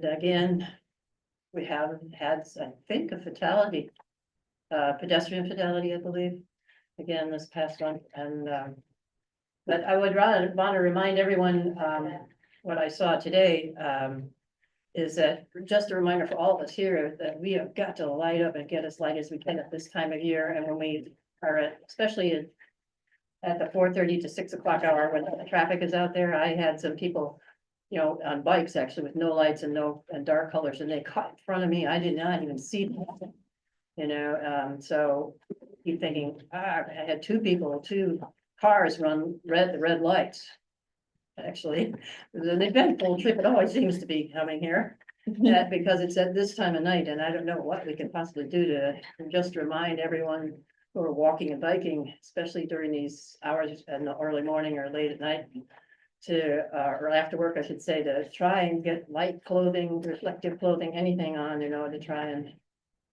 And again, we have had, I think, a fatality, pedestrian fatality, I believe, again, this past month, and, but I would rather want to remind everyone, what I saw today, is that just a reminder for all of us here that we have got to light up and get as light as we can at this time of year, and when we are at, especially at the 4:30 to 6 o'clock hour when the traffic is out there. I had some people, you know, on bikes actually with no lights and dark colors, and they caught in front of me. I did not even see them. You know, so keep thinking, I had two cars run the red lights. Actually, the eventful trip, it always seems to be coming here. That because it's at this time of night, and I don't know what we can possibly do to just remind everyone who are walking and biking, especially during these hours in the early morning or late at night, to, or after work, I should say, to try and get light clothing, reflective clothing, anything on, you know, to try and,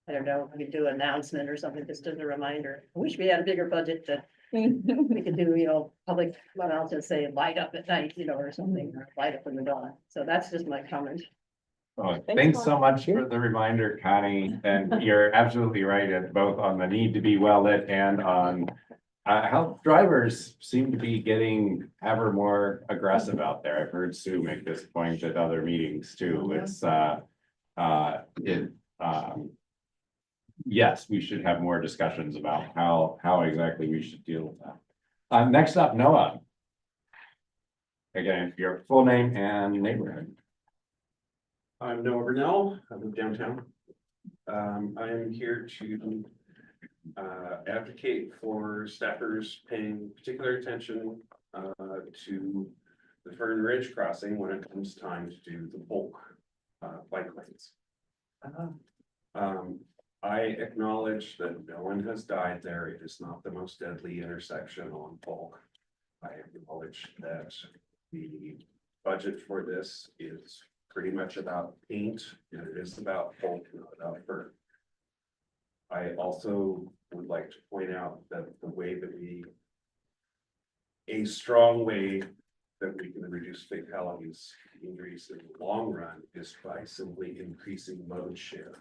I don't know, we could do an announcement or something, just as a reminder. I wish we had a bigger budget that we could do, you know, public announcements, say light up at night, you know, or something, or light up in the dawn. So that's just my comment. Oh, thanks so much for the reminder, Connie, and you're absolutely right, both on the need to be well lit and on how drivers seem to be getting ever more aggressive out there. I've heard Sue make this point at other meetings too. It's yes, we should have more discussions about how exactly we should deal with that. Next up, Noah. Again, your full name and neighborhood. I'm Noah Brunel. I live downtown. I am here to advocate for staffers paying particular attention to the Fern Ridge crossing when it comes time to do the bulk bike lanes. I acknowledge that no one has died there. It is not the most deadly intersection on bulk. I acknowledge that the budget for this is pretty much about paint, and it is about bulk, not about fern. I also would like to point out that a strong way that we can reduce fatalities, injuries in the long run is by simply increasing load share.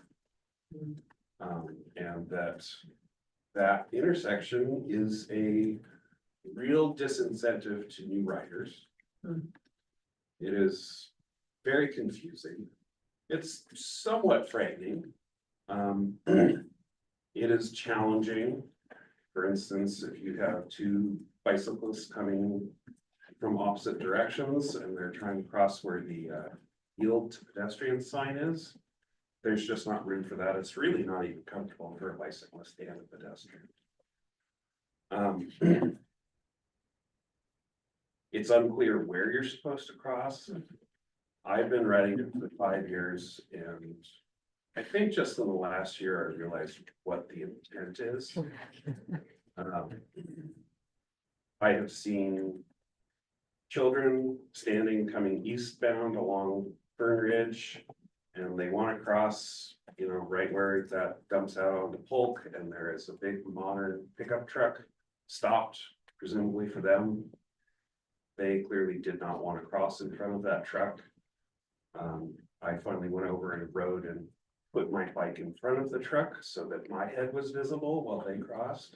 And that intersection is a real disincentive to new riders. It is very confusing. It's somewhat frightening. It is challenging. For instance, if you have two bicyclists coming from opposite directions and they're trying to cross where the yield to pedestrian sign is, there's just not room for that. It's really not even comfortable for a bicyclist and a pedestrian. It's unclear where you're supposed to cross. I've been riding it for 5 years, and I think just in the last year I realized what the intent is. I have seen children standing coming eastbound along Fern Ridge, and they want to cross, you know, right where that dumps out onto Polk, and there is a big modern pickup truck stopped, presumably for them. They clearly did not want to cross in front of that truck. I finally went over and rode and put my bike in front of the truck so that my head was visible while they crossed.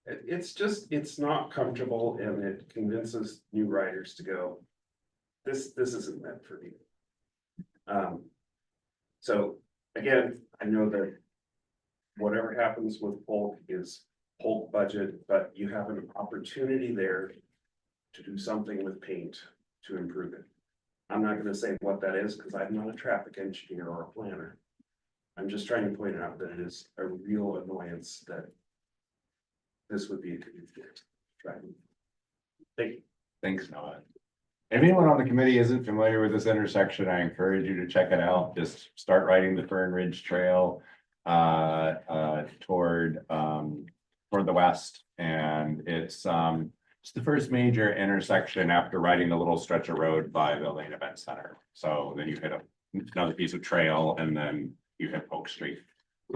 It's not comfortable, and it convinces new riders to go, this isn't meant for me. So again, I know that whatever happens with Polk is Polk budget, but you have an opportunity there to do something with paint to improve it. I'm not going to say what that is because I'm not a traffic engineer or a planner. I'm just trying to point out that it is a real annoyance that this would be a good fit. Thank you. Thanks, Noah. If anyone on the committee isn't familiar with this intersection, I encourage you to check it out. Just start riding the Fern Ridge Trail toward the west, and it's the first major intersection after riding the little stretch of road by the Lane Event Center. So then you hit another piece of trail, and then you hit Polk Street.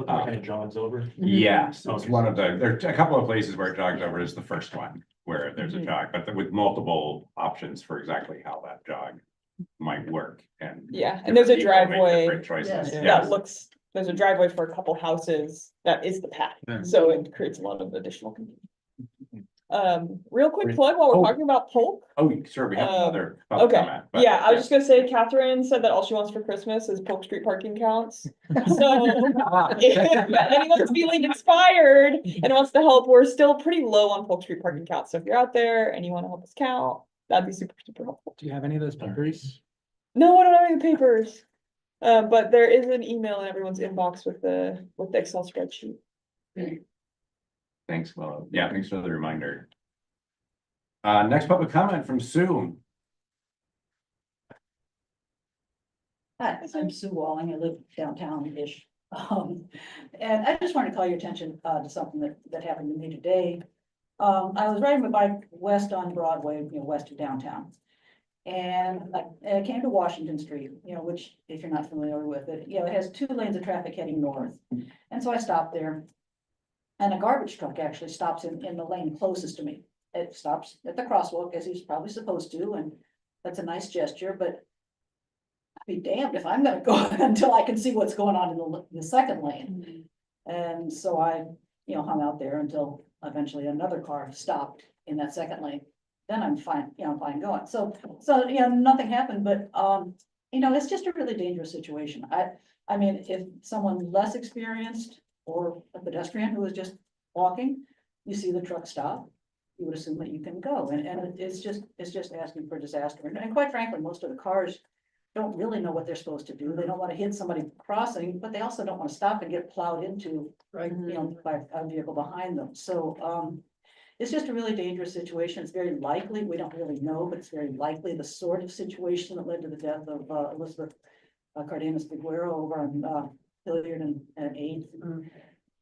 Kind of jogs over. Yes, it's one of there's a couple of places where it jogs over. Is the first one where there's a jog, but with multiple options for exactly how that jog might work and. Yeah, and there's a different people make driveway different Choices, Yes. that yes. looks, there's a driveway for a couple houses that is the path, Yeah. so it creates a lot of additional confusion. Real quick Great. plug while we're Oh. talking about Polk. Oh, sure, we have Um, another public Okay, comment. but- yeah, I was just gonna say Catherine said that all she wants for Christmas is Polk Street parking counts. So if anyone's feeling inspired and wants to help, we're still pretty low on Polk Street parking counts. So if you're out there and you wanna help us count, that'd be super, super helpful. Do you have any of those papers? No, I don't have any papers. But there is an email in everyone's inbox with the Excel spreadsheet. Thanks, Willow. Yeah, thanks for the reminder. Next public comment from Sue. Hi, I'm Sue Walling. I live downtown-ish. And I just wanted to call your attention to something that happened to me today. I was riding my bike west on Broadway, west of downtown. And I came to Washington Street, which, if you're not familiar with it, it has 2 lanes of traffic heading north. And so I stopped there. And a garbage truck actually stops in the lane closest to me. It stops at the crosswalk, as he's probably supposed to, and that's a nice gesture, but I'd be damned if I'm gonna go until I can see what's going on in the second lane. And so I, hung out there until eventually another car stopped in that second lane. Then I'm fine, I'm fine going. So, nothing happened, but, it's just a really dangerous situation. I mean, if someone less experienced or a pedestrian who is just walking, you see the truck stop, you would assume that you can go, and it's just asking for disaster. And quite frankly, most of the cars don't really know what they're supposed to do. They don't want to hit somebody crossing, but they also don't want to stop and get plowed into, Right. by a vehicle behind them. So, it's just a really dangerous situation. It's very likely, we don't really know, but it's very likely the sort of situation that led to the death of Elizabeth Cardenas Figueroa over on Hilliard and 8th.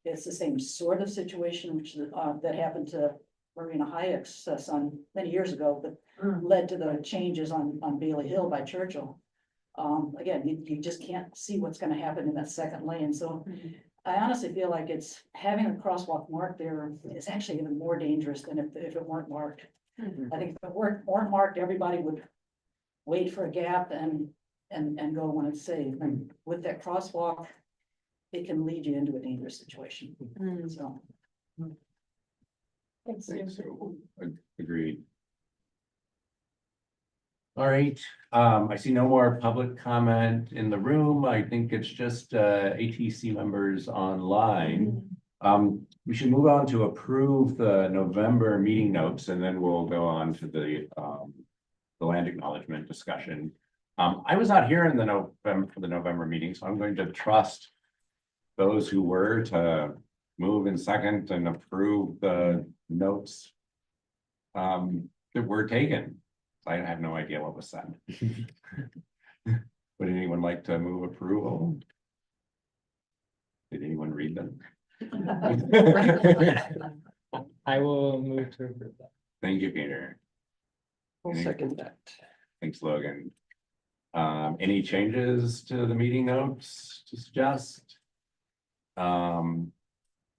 It's the same sort of situation which that happened to Marina Hayek's son many years ago, but led to the changes on Bailey Hill by Churchill. Again, you just can't see what's gonna happen in that second lane, so I honestly feel like it's having a crosswalk marked there is actually even more dangerous than if it weren't marked. I think if it weren't marked, everybody would wait for a gap and go when it's safe, and with that crosswalk, it can lead you into a dangerous situation, so. Thanks, Thanks, Sue. Sue. Agreed. All right, I see no more public comment in the room. I think it's just ATC members online. We should move on to approve the November meeting notes, and then we'll go on to the land acknowledgement discussion. I was not here in the November meeting, so I'm going to trust those who were to move in second and approve the notes that were taken. I have no idea what was said. Would anyone like to move approval? Did anyone read them? I will move to approve that. Thank you, Peter. I'll second that. Thanks, Logan. Any changes to the meeting notes to suggest?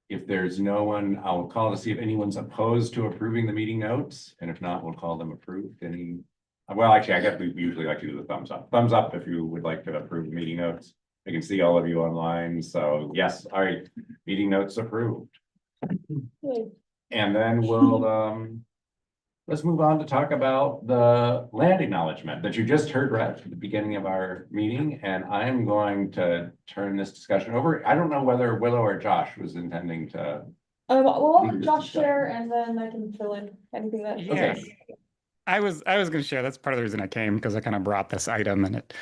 If there's no one, I'll call to see if anyone's opposed to approving the meeting notes, and if not, we'll call them approved. Well, actually, I guess we usually like to do the thumbs up. Thumbs up if you would like to approve the meeting notes. I can see all of you online, so yes, all right, meeting notes approved. Yay. And then we'll, let's move on to talk about the land acknowledgement that you just heard read at the beginning of our meeting, and I'm going to turn this discussion over. I don't know whether Willow or Josh was intending to. Well, I'll let Leave this Josh discussion. share and then I can fill in anything that. Okay. I was gonna share. That's part of the reason I came, because I kind of brought this item, and it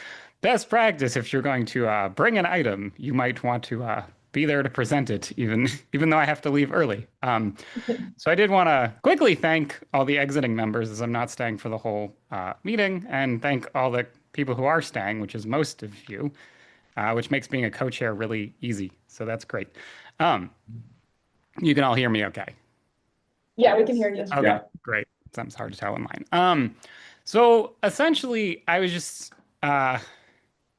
best practice if you're going to bring an item, you might want to be there to present it, even though I have to leave early. So I did want to quickly thank all the exiting members, as I'm not staying for the whole meeting, and thank all the people who are staying, which is most of you, which makes being a co-chair really easy. So that's great. You can all hear me okay? Yeah, we can hear you. Okay, Yeah. great. Something's hard to tell in mine. So essentially, I was just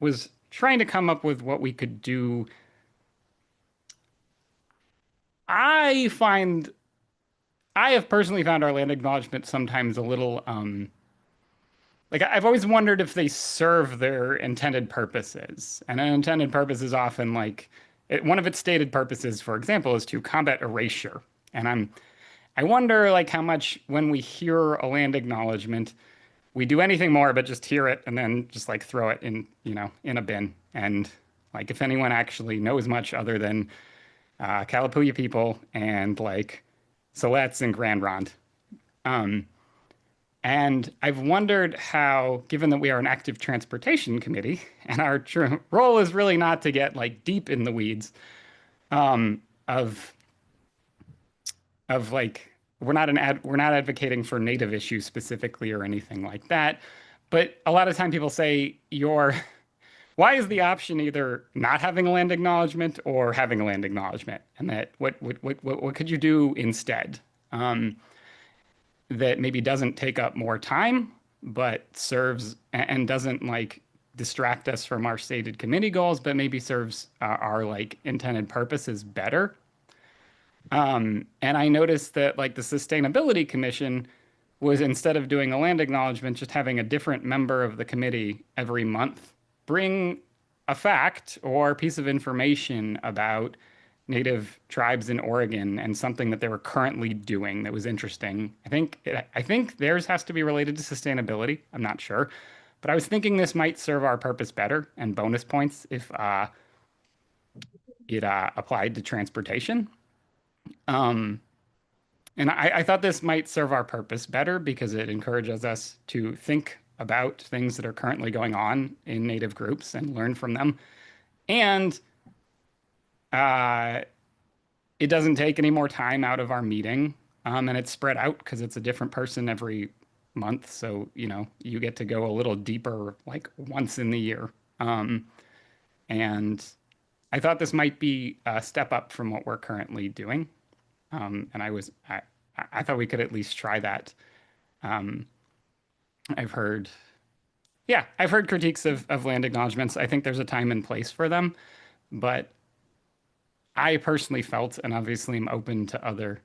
was trying to come up with what we could do. I have personally found our land acknowledgement sometimes a little like I've always wondered if they serve their intended purposes. And an intended purpose is often like one of its stated purposes, for example, is to combat erasure. And I wonder like how much when we hear a land acknowledgement, we do anything more but just hear it and then just like throw it in, in a bin. And like if anyone actually knows much other than Kalapuya people and like Siletz and Grand Ronde. And I've wondered how, given that we are an active transportation committee and our role is really not to get like deep in the weeds of like we're not advocating for native issues specifically or anything like that. But a lot of time people say why is the option either not having a land acknowledgement or having a land acknowledgement? And that what could you do instead? That maybe doesn't take up more time, but serves and doesn't like distract us from our stated committee goals, but maybe serves our like intended purposes better. And I noticed that like the Sustainability Commission was, instead of doing a land acknowledgement, just having a different member of the committee every month bring a fact or piece of information about Native tribes in Oregon and something that they were currently doing that was interesting. I think theirs has to be related to sustainability. I'm not sure, but I was thinking this might serve our purpose better and bonus points if it applied to transportation. And I thought this might serve our purpose better because it encourages us to think about things that are currently going on in Native groups and learn from them. And it doesn't take any more time out of our meeting. And it's spread out because it's a different person every month. So, you get to go a little deeper, like once in the year. And I thought this might be a step up from what we're currently doing. And I thought we could at least try that. I've heard critiques of land acknowledgements. I think there's a time and place for them, but I personally felt, and obviously I'm open to other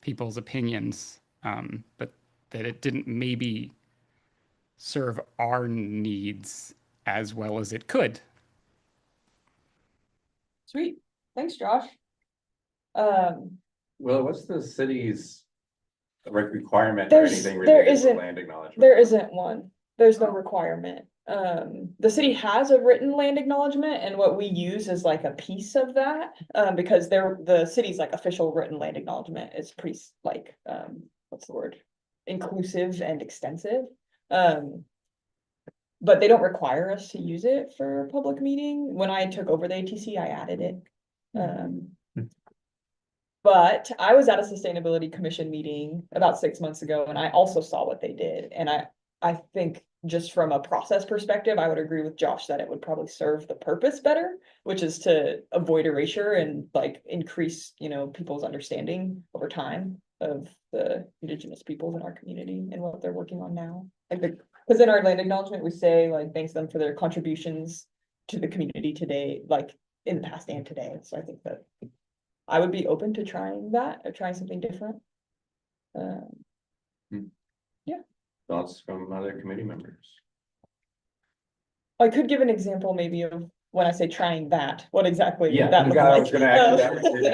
people's opinions, but that it didn't maybe serve our needs as well as it could. Sweet, thanks, Josh. Well, what's the city's requirement or There's- anything there related to isn't- land acknowledgement? There isn't one. There's no requirement. The city has a written land acknowledgement, and what we use is like a piece of that, because the city's like official written land acknowledgement is pretty like, what's the word? Inclusive and extensive. But they don't require us to use it for a public meeting. When I took over the ATC, I added it. But I was at a Sustainability Commission meeting about 6 months ago, and I also saw what they did. And I think just from a process perspective, I would agree with Josh that it would probably serve the purpose better, which is to avoid erasure and like increase, people's understanding over time of the Indigenous peoples in our community and what they're working on now. Because in our land acknowledgement, we say like thanks them for their contributions to the community today, like in the past and today. So I think that I would be open to trying that or trying something different. Thoughts from other committee members? I could give an example maybe of when I say trying that, what exactly Yeah, that looks I was like. gonna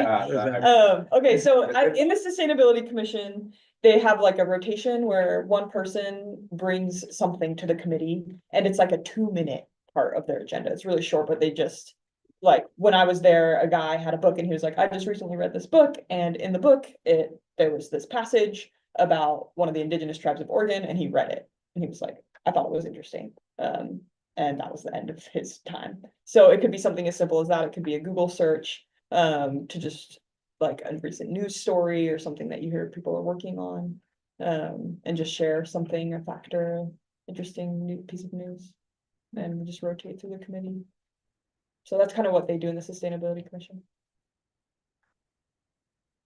ask you Okay, so in the Sustainability Commission, they have like a rotation where one person brings something to the committee and it's like a 2-minute part of their agenda. It's really short, but they just like, when I was there, a guy had a book and he was like, I just recently read this book, and in the book, there was this passage about one of the Indigenous tribes of Oregon, and he read it. And he was like, I thought it was interesting. And that was the end of his time. So it could be something as simple as that. It could be a Google search to just like a recent news story or something that you hear people are working on, and just share something, a factor, interesting new piece of news, and we just rotate through the committee. So that's kind of what they do in the Sustainability Commission.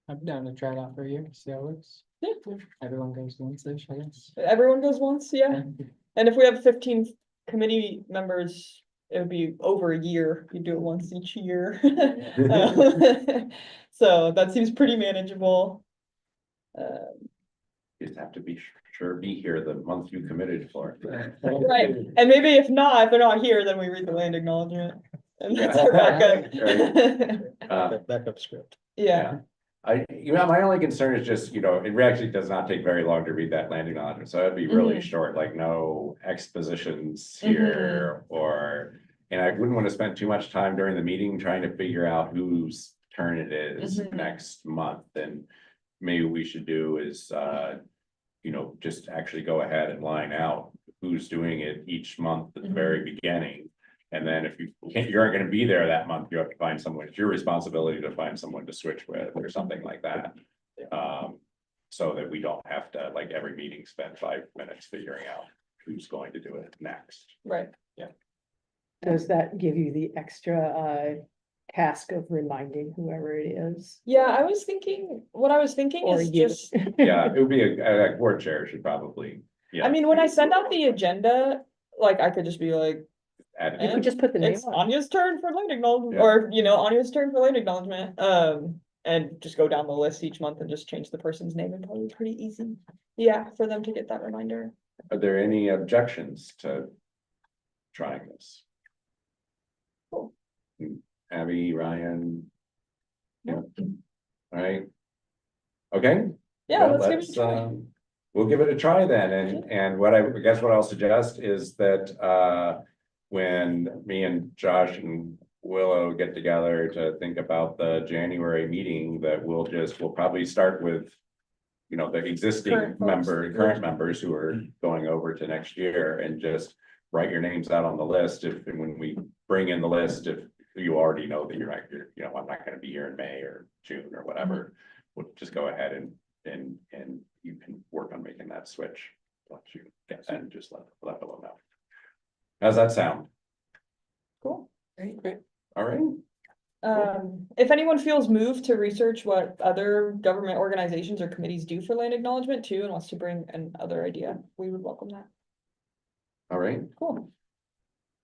I'm down to try it out for a year, see how it works. Yeah. Everyone goes once-ish, I guess. Everyone goes once, yeah. And if we have 15 committee members, it would be over a year. You do it once each year. So that seems pretty manageable. Just have to be sure be here the month you committed for. Right, and maybe if they're not here, then we read the land acknowledgement. And that's our backup. Backup script. Yeah, My only concern is just, it actually does not take very long to read that land acknowledgement, so it'd be really Mhm. short, like no expositions here and I wouldn't want to spend too much time during the meeting trying to figure out whose turn it is Mhm. next month, and maybe we should do is, just actually go ahead and line out who's doing it each month at the very beginning. And then if you aren't gonna be there that month, you have to find someone, it's your responsibility to find someone to switch with or something like that. So that we don't have to, like, every meeting spend 5 minutes figuring out who's going to do it next. right. Does that give you the extra task of reminding whoever it is? Yeah, what I was thinking Or is you. just, Yeah, it would be a board chair should probably, I mean, when I send out the agenda, like, I could just be like, add You it. could just put the name it's on. Anya's turn for land acknowledgement, Yeah. or, Anya's turn for land acknowledgement, and just go down the list each month and just change the person's name, and probably pretty easy. Yeah, for them to get that reminder. Are there any objections to trying this? Cool. Abby, Ryan? Yeah, all right. Okay. Yeah, Well, let's give it a try. We'll give it a try then, and what I guess what I'll suggest is that, when me and Josh and Willow get together to think about the January meeting, that we'll probably start with, the existing Current folks. current members who are going over to next year, and just write your names out on the list, and when we bring in the list, if you already know that I'm not gonna be here in May or June or whatever, we'll just go ahead and you can work on making that switch. Once you get that, and just let Willow know. How's that sound? Cool. All right, If anyone feels moved to research what other government organizations or committees do for land acknowledgement too, and wants to bring another idea, we would welcome that. all right. Cool.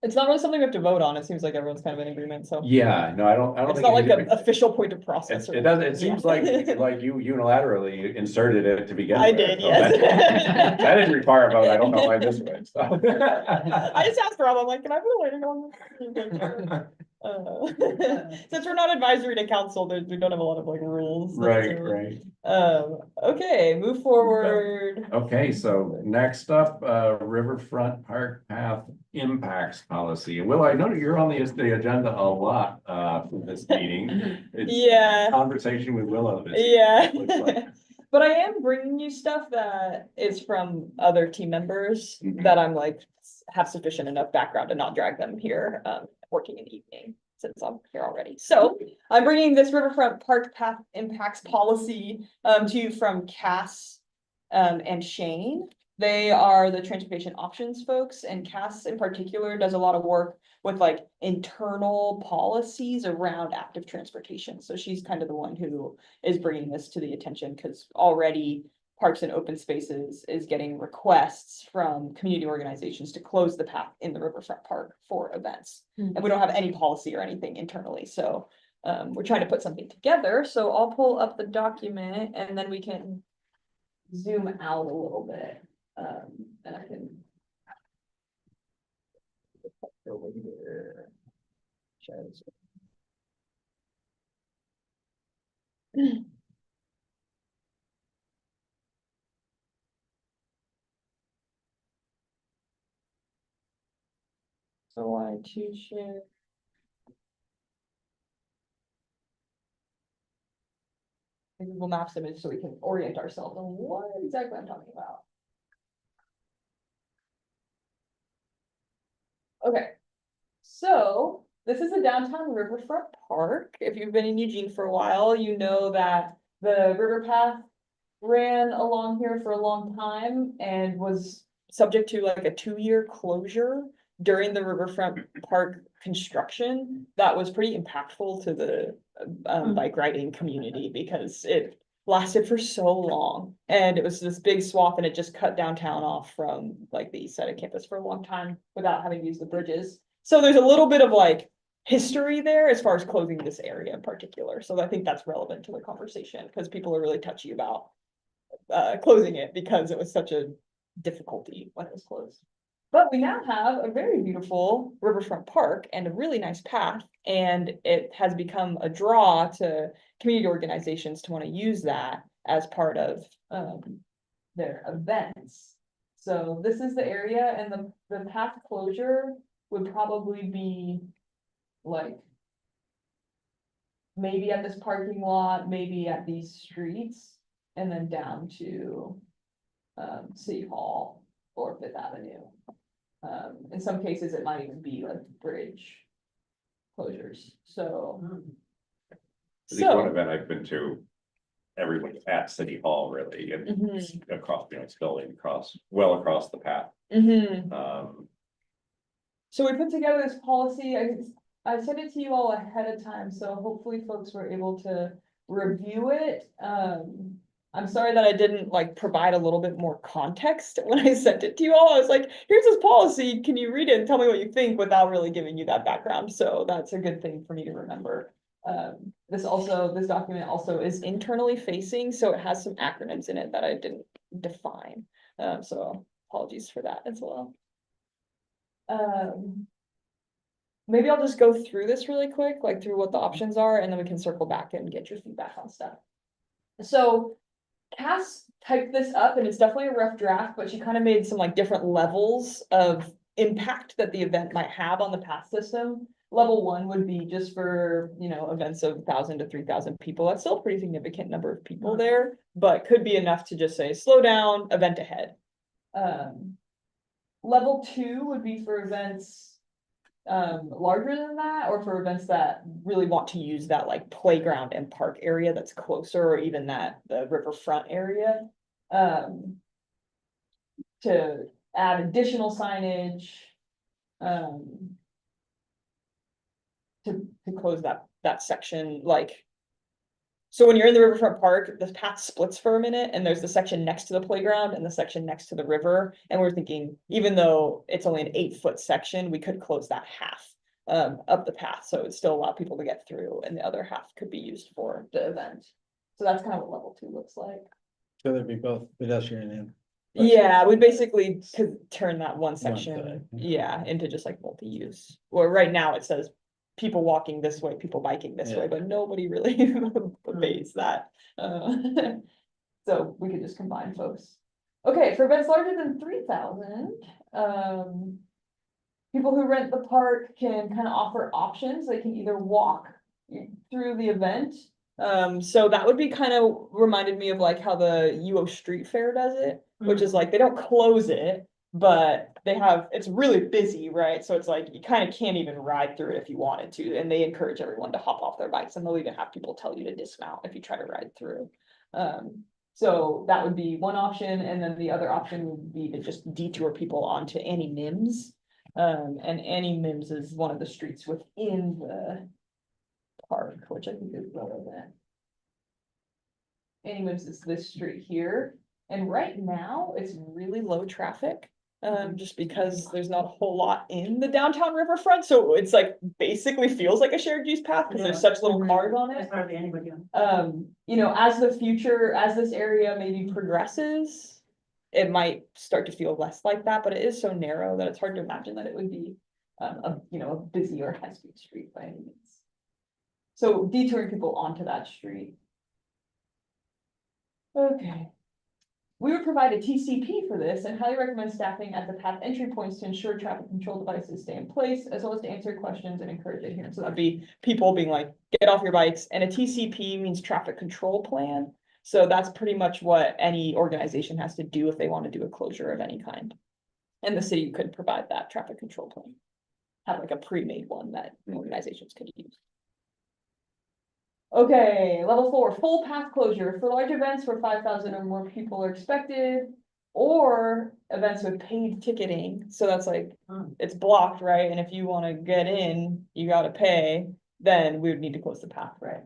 It's not really something we have to vote on. It seems like everyone's kind of in agreement, so. Yeah, no, I don't It's think. not like it- an official point of process. It does, it seems like you unilaterally inserted it to begin with. I did, so yes. that- That didn't require a vote, I don't know why this would, so. I just asked Rob, I'm like, can I put a later on? Since we're not advisory to council, we don't have a lot of like rules. Right. Okay, move forward. Okay, so next up, Riverfront Park Path Impacts Policy. And Will, I know you're on the agenda a lot, for this meeting. It's Yeah. Conversation with Willow. this Yeah. evening, it looks like. But I am bringing you stuff that is from other team members Mhm. that I'm like, have sufficient enough background to not drag them here, working in the evening, since I'm here already. So I'm bringing this Riverfront Park Path Impacts Policy, to you from Cass, and Shane. They are the transportation options folks, and Cass in particular does a lot of work with like internal policies around active transportation. So she's kind of the one who is bringing this to the attention, because already Parks and Open Spaces is getting requests from community organizations to close the path in the Riverfront Park for events. And we don't have any policy or anything internally, so we're trying to put something together. So I'll pull up the document and then we can zoom out a little bit. And I can over here. Shows. So I to share. The Google Maps image so we can orient ourselves on what exactly I'm talking about. Okay, so this is the downtown Riverfront Park. If you've been in Eugene for a while, you know that the river path ran along here for a long time and was subject to like a 2-year closure during the Riverfront Park construction. That was pretty impactful to the bike riding community because it lasted for so long. And it was this big swath and it just cut downtown off from like the east side of campus for a long time without having to use the bridges. So there's a little bit of like history there as far as closing this area in particular. So I think that's relevant to the conversation because people are really touchy about closing it because it was such a difficulty when it was closed. But we now have a very beautiful riverfront park and a really nice path, and it has become a draw to community organizations to want to use that as part of their events. So this is the area, and the path closure would probably be like maybe at this parking lot, maybe at these streets, and then down to City Hall or Fifth Avenue. In some cases, it might even be like bridge closures, so. At least one event I've been to, everyone's at City Hall really, and it's across, you know, it's building well across the path. So we put together this policy, I sent it to you all ahead of time, so hopefully folks were able to review it. I'm sorry that I didn't like provide a little bit more context when I sent it to you all. I was like, here's this policy, can you read it and tell me what you think without really giving you that background? So that's a good thing for me to remember. This document also is internally facing, so it has some acronyms in it that I didn't define. So apologies for that as well. Maybe I'll just go through this really quick, like through what the options are, and then we can circle back and get your feedback on stuff. So Cass typed this up, and it's definitely a rough draft, but she kind of made some like different levels of impact that the event might have on the path system. Level 1 would be just for, you know, events of 1,000 to 3,000 people. That's still a pretty significant number of people there, but could be enough to just say, slow down, event ahead. Level 2 would be for events larger than that, or for events that really want to use that like playground and park area that's closer, or even the riverfront area. To add additional signage. To close that section, like. So when you're in the riverfront park, the path splits for a minute, and there's the section next to the playground and the section next to the river. And we're thinking, even though it's only an 8-foot section, we could close that half of the path, so it still allow people to get through, and the other half could be used for the event. So that's kind of what level 2 looks like. So there'd be both pedestrian and. Yeah, we basically could turn that one section, side, yeah, into just like multi-use. Or right now it says people walking this way, people biking this way, but nobody really obeys that. So we could just combine folks. Okay, for events larger than 3,000, people who rent the park can kind of offer options. They can either walk through the event. So that would be kind of reminded me of like how the UO Street Fair does it, which is like they don't close it, but it's really busy, right? So it's like you kind of can't even ride through it if you wanted to, and they encourage everyone to hop off their bikes, and they'll even have people tell you to dismount if you try to ride through. So that would be one option, and then the other option would be to just detour people onto Annie Mims. And Annie Mims is one of the streets within the park, which I think is relevant. Annie Mims is this street here, and right now it's really low traffic. Just because there's not a whole lot in the downtown riverfront, so it's like basically feels like a shared use path because there's such little cars on it. There's hardly anybody on. You know, as this area maybe progresses, it might start to feel less like that, but it is so narrow that it's hard to imagine that it would be a busy or high-speed street by any means. So detouring people onto that street. Okay. We would provide a TCP for this and highly recommend staffing at the path entry points to ensure traffic control devices stay in place, as well as to answer questions and encourage adherence. So that'd be people being like, get off your bikes. And a TCP means traffic control plan. So that's pretty much what any organization has to do if they want to do a closure of any kind. And the city could provide that traffic control plan. Have like a pre-made one that organizations could use. Okay, level 4, full path closure for large events where 5,000 or more people are expected, or events with paid ticketing. So that's like, it's blocked, right? And if you want to get in, you got to pay, then we would need to close the path, right?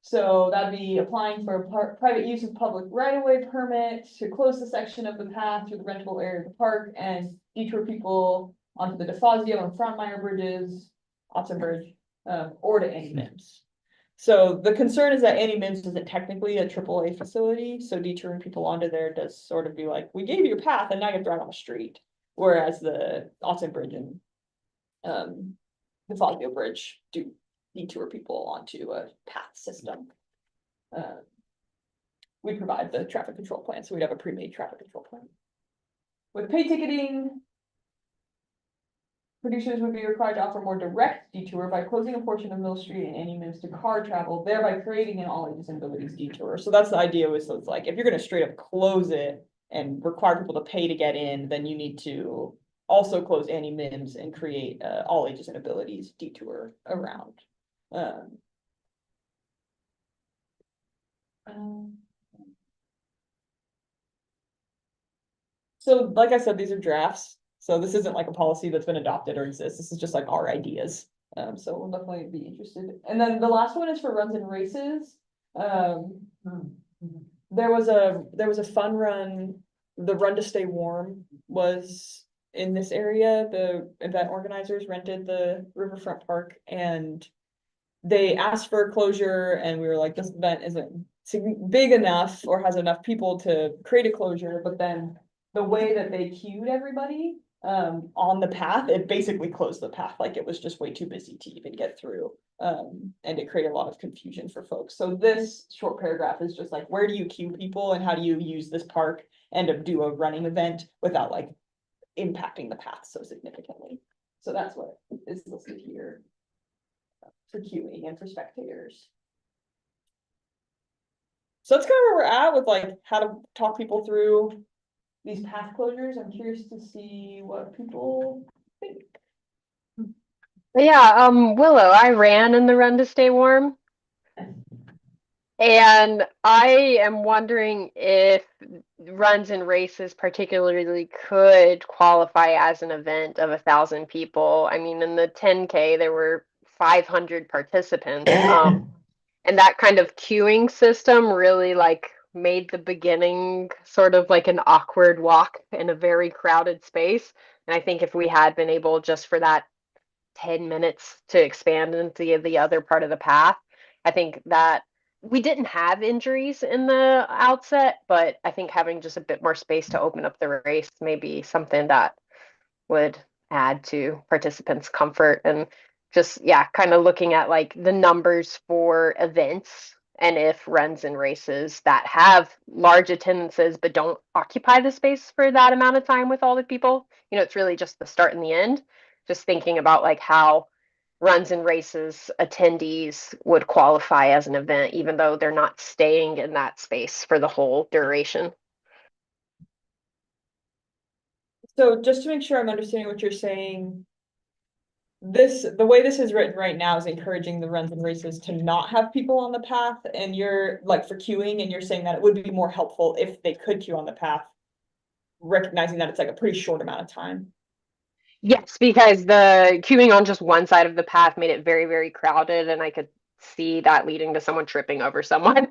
So that'd be applying for a private use of public right-of-way permit to close the section of the path through the rentable area of the park and detour people onto the DeFazio and Frontmeyer bridges, Autzen Bridge. Or to Annie Mims. So the concern is that Annie Mims isn't technically a AAA facility, so detouring people onto there does sort of be like, we gave you a path and now you're driving on the street. Whereas the Austin Bridge and the Fazio Bridge do detour people onto a path system. We provide the traffic control plan, so we'd have a pre-made traffic control plan. With pay ticketing, producers would be required to offer more direct detour by closing a portion of Mill Street and Annie Mims to car travel, thereby creating an all ages and abilities detour. So that's the idea, was, so it's like, if you're gonna straight up close it and require people to pay to get in, then you need to also close Annie Mims and create all ages and abilities detour around. So like I said, these are drafts, so this isn't like a policy that's been adopted or exists, this is just like our ideas. So we'll definitely be interested. And then the last one is for runs and races. There was a fun run, the Run to Stay Warm was in this area. The event organizers rented the Riverfront Park and they asked for a closure, and we were like, this event isn't big enough or has enough people to create a closure, but then the way that they queued everybody on the path, it basically closed the path, like it was just way too busy to even get through. And it created a lot of confusion for folks. So this short paragraph is just like, where do you queue people and how do you use this park and do a running event without like impacting the path so significantly? So that's what is listed here for queuing and for spectators. So that's kind of where we're at with like how to talk people through these path closures. I'm curious to see what people think. Yeah, Willow, I ran in the Run to Stay Warm. And I am wondering if runs and races particularly could qualify as an event of 1,000 people. I mean, in the 10K, there were 500 participants. And that kind of queuing system really like made the beginning sort of like an awkward walk in a very crowded space. And I think if we had been able just for that 10 minutes to expand into the other part of the path, I think that we didn't have injuries in the outset, but I think having just a bit more space to open up the race may be something that would add to participants' comfort. And just, yeah, kind of looking at like the numbers for events and if runs and races that have large attendances but don't occupy the space for that amount of time with all the people, you know, it's really just the start and the end. Just thinking about like how runs and races attendees would qualify as an event, even though they're not staying in that space for the whole duration. So just to make sure I'm understanding what you're saying, the way this is written right now is encouraging the runs and races to not have people on the path, and you're like for queuing, and you're saying that it would be more helpful if they could queue on the path, recognizing that it's like a pretty short amount of time. Yes, because the queuing on just one side of the path made it very, very crowded, and I could see that leading to someone tripping over someone.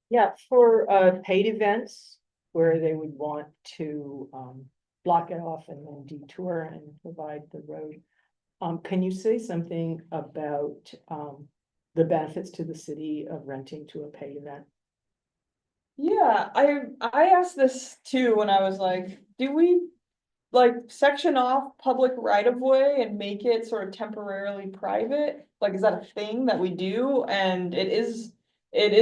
Yeah, for paid events where they would want to block it off and then detour and provide the road. Can you say something about the benefits to the city of renting to a paid event? Yeah, I asked this too when I was like, do we like section off public right of way and make it sort of temporarily private? Like, is that a thing that we do? And it is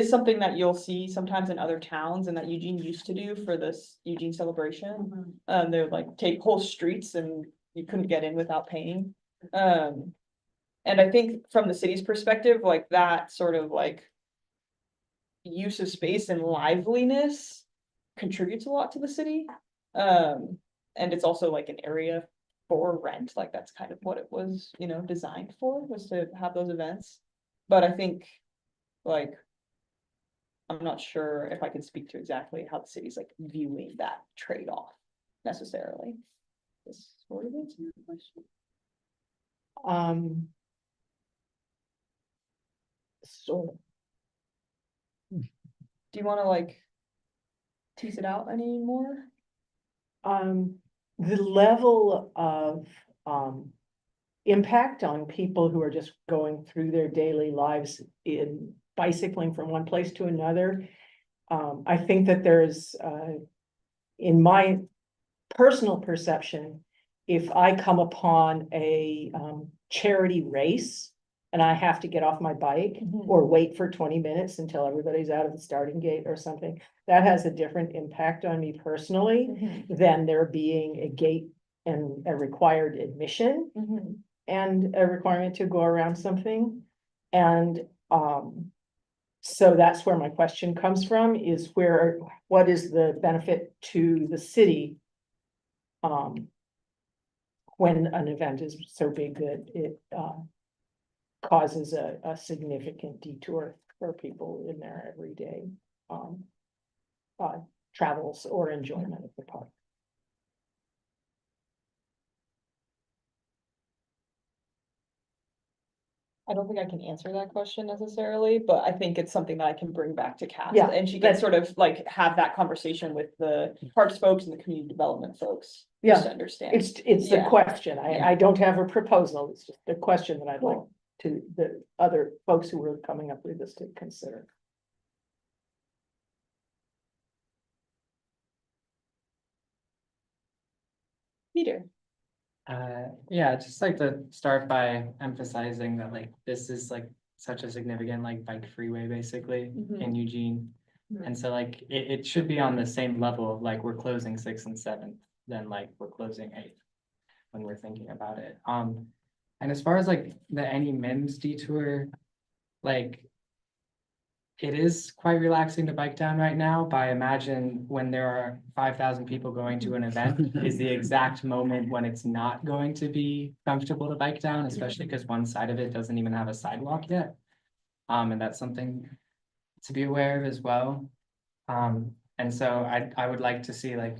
something that you'll see sometimes in other towns and that Eugene used to do for this Eugene celebration. They would like take whole streets and you couldn't get in without paying. And I think from the city's perspective, like that sort of like use of space and liveliness contributes a lot to the city. And it's also like an area for rent, like that's kind of what it was, you know, designed for, was to have those events. But I think like, I'm not sure if I can speak to exactly how the city's like viewing that trade-off necessarily. This sort of answer your question. Sort of. Do you wanna like tease it out any more? The level of, impact on people who are just going through their daily lives in bicycling from one place to another. I think that there's, in my personal perception, if I come upon a, charity race and I have to get off my bike or wait for 20 minutes until everybody's out of the starting gate or something, that has a different impact on me personally than there being a gate and a required admission and a requirement to go around something. And, so that's where my question comes from, is what is the benefit to the city? When an event is so big that it, causes a significant detour for people in their everyday, travels or enjoyment of the park. I don't think I can answer that question necessarily, but I think it's something that I can bring back to Cass. Yeah, And she can that's- sort of like have that conversation with the parks folks and the community development folks. Yeah, Just to understand. It's the Yeah. question. Yeah. I don't have a proposal. It's just a question that I'd like Cool. to the other folks who were coming up with this to consider. Peter. Yeah, I'd just like to start by emphasizing that like this is like such a significant like bike freeway basically in Eugene. And so like it should be on the same level of like we're closing 6th and 7th than like we're closing 8th when we're thinking about it. And as far as like the Any Mims detour, like it is quite relaxing to bike down right now, but I imagine when there are 5,000 people going to an event is the exact moment when it's not going to be comfortable to bike down, especially because one side of it doesn't even have a sidewalk yet. And that's something to be aware of as well. And so I would like to see like,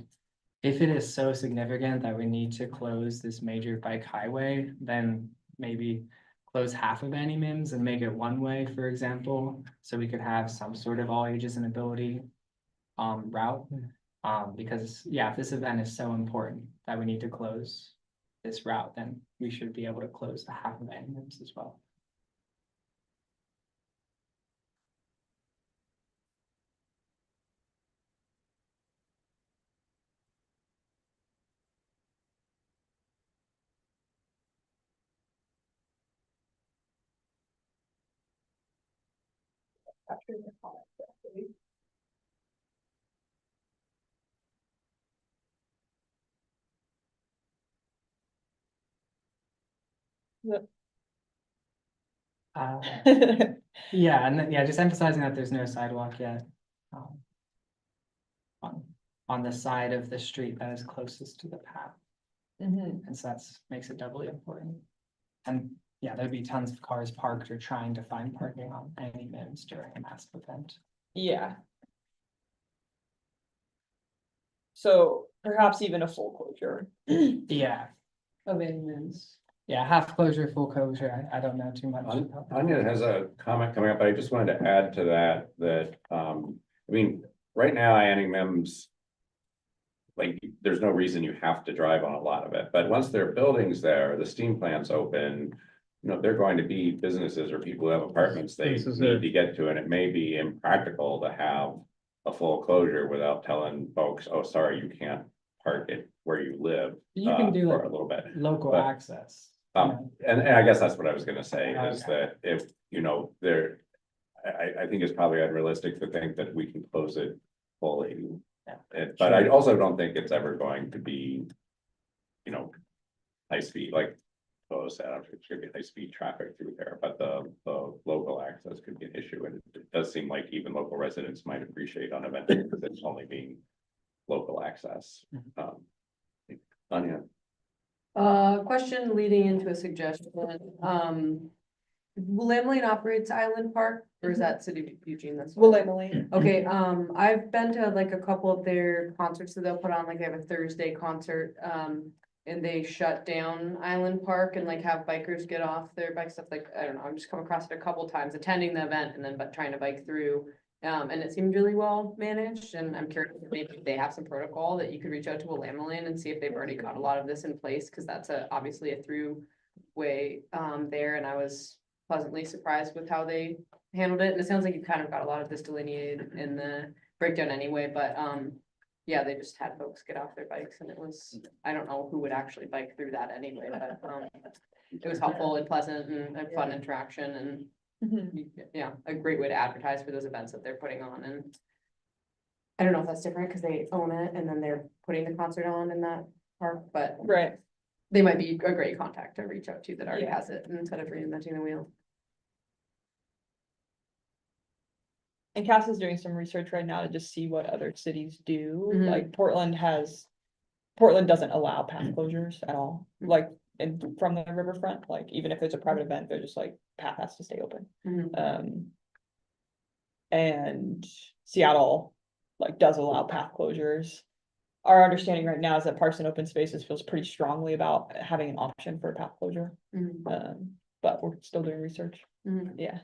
if it is so significant that we need to close this major bike highway, then maybe close half of Any Mims and make it one way, for example, so we could have some sort of all ages and ability route. Because yeah, if this event is so important that we need to close this route, then we should be able to close the half of Any Mims as well. Yeah, and yeah, just emphasizing that there's no sidewalk yet. On the side of the street that is closest to the path. And so that's makes it doubly important. And yeah, there'd be tons of cars parked or trying to find parking on Any Mims during a massive event. Yeah. So perhaps even a full closure. Yeah, Of Any Mims. yeah, half closure, full closure, I don't know too much. about that. Anya has a comment coming up, but I just wanted to add to that, I mean, right now, Any Mims. Like, there's no reason you have to drive on a lot of it, but once there are buildings there, the steam plant's open. You know, they're going to be businesses or people who have apartments they This is need it. to get to, and it may be impractical to have. A full closure without telling folks, oh, sorry, you can't park it where you live. You can do For like a little bit. local but, access. you know. And I guess that's what I was gonna say, is Okay. that if, you know, I think it's probably unrealistic to think that we can close it fully. Yeah. But I also don't think it's ever going to be, you know, high speed, like, it's gonna be high speed traffic through there, but the local access could be an issue, and it does seem like even local residents might appreciate on event because it's only being local access. Anya. Question leading into a suggestion, Willamette operates Island Park, or is that City of Eugene? That's Willamette. Okay, I've been to like a couple of their concerts that they'll put on, like they have a Thursday concert, and they shut down Island Park and like have bikers get off their bikes, stuff like, I don't know, I'm just come across it a couple times, attending the event and then but trying to bike through. And it seemed really well managed, and I'm curious if maybe they have some protocol that you could reach out to Willamette and see if they've already got a lot of this in place, because that's obviously a through way there, and I was pleasantly surprised with how they handled it, and it sounds like you kind of got a lot of this delineated in the breakdown anyway, but yeah, they just had folks get off their bikes, and it was, I don't know who would actually bike through that anyway, but it was helpful and pleasant and a fun interaction, and yeah, a great way to advertise for those events that they're putting on. And I don't know if that's different because they own it and then they're putting the concert on in that park, but Right. they might be a great contact to reach out to that already Yeah. has it instead of reinventing the wheel. And Cass is doing some research right now to just see what other cities do, Mhm. like Portland doesn't allow path closures at all, like, and from the riverfront, like, even if it's a private event, they're just like, path has to stay open. And Seattle, like, does allow path closures. Our understanding right now is that Parks and Open Spaces feels pretty strongly about having an option for a path closure. But we're still doing research. Yeah.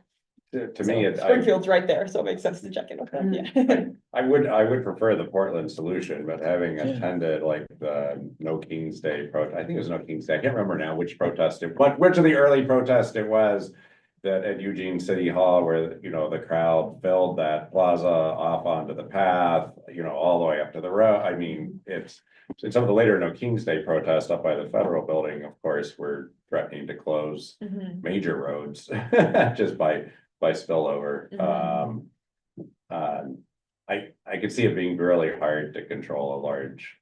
To So me, Springfield's right there, so it makes sense to check in with them, yeah. I would prefer the Portland solution, but having attended like the No King's Day I think it was No King's Day, I can't remember now which protest which of the early protests it was. That at Eugene City Hall where, you know, the crowd filled that plaza off onto the path, you know, all the way up to the road. I mean, it's in some of the later No King's Day protests up by the federal building, of course, we're threatening to close major roads just by spillover. I could see it being really hard to control a large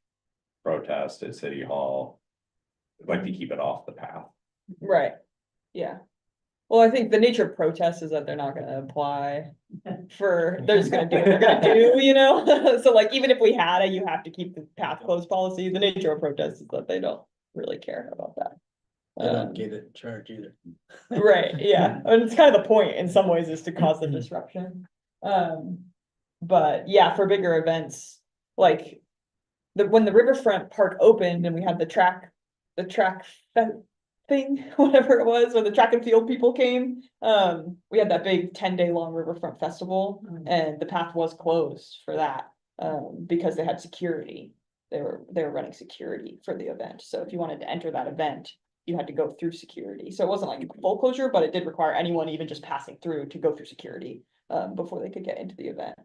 protest at City Hall. I'd like to keep it off the path. Right, yeah. Well, I think the nature of protests is that they're not gonna apply they're just gonna do what they're gonna do, you know? So like, even if we had a, you have to keep the path closed policy, the nature of protests is that they don't really care about that. They don't get it charged either. Right, yeah, and it's kind of the point in some ways is to cause the disruption. But yeah, for bigger events, like when the Riverfront Park opened and we had the track thing, whatever it was, when the track and field people came, we had that big 10-day long Riverfront Festival, and the path was closed for that, because they had security. They were running security for the event, so if you wanted to enter that event, you had to go through security. So it wasn't like full closure, but it did require anyone even just passing through to go through security before they could get into the event.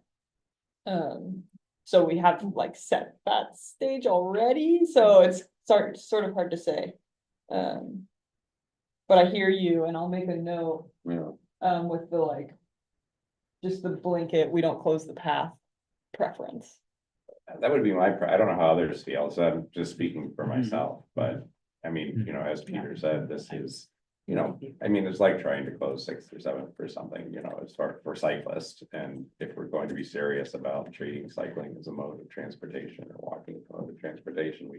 So we have like set that stage already, so it's sort of hard to say. But I hear you, and I'll make a note with the like, just the blanket, we don't close the path preference. That would be I don't know how others feel, so I'm just speaking for myself, but I mean, you know, as Peter said, this is, you know, I mean, it's like trying to close 6th or 7th or something, you know, as far for cyclists. And if we're going to be serious about treating cycling as a mode of transportation or walking as a mode of transportation, we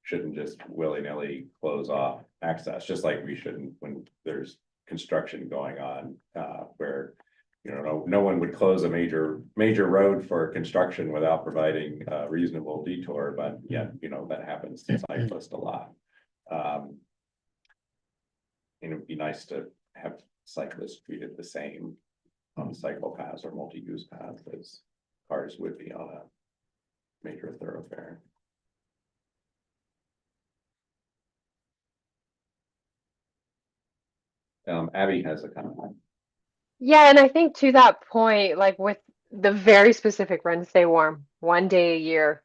shouldn't just willy-nilly close off access, just like we shouldn't when there's construction going on, where, you know, no one would close a major road for construction without providing a reasonable detour, but yet, you know, that happens to cyclists a lot. And it would be nice to have cyclists treated the same on cycle paths or multi-use paths as cars would be on a major thoroughfare. Abby has a comment. Yeah, and I think to that point, like with the very specific run stay warm, 1 day a year,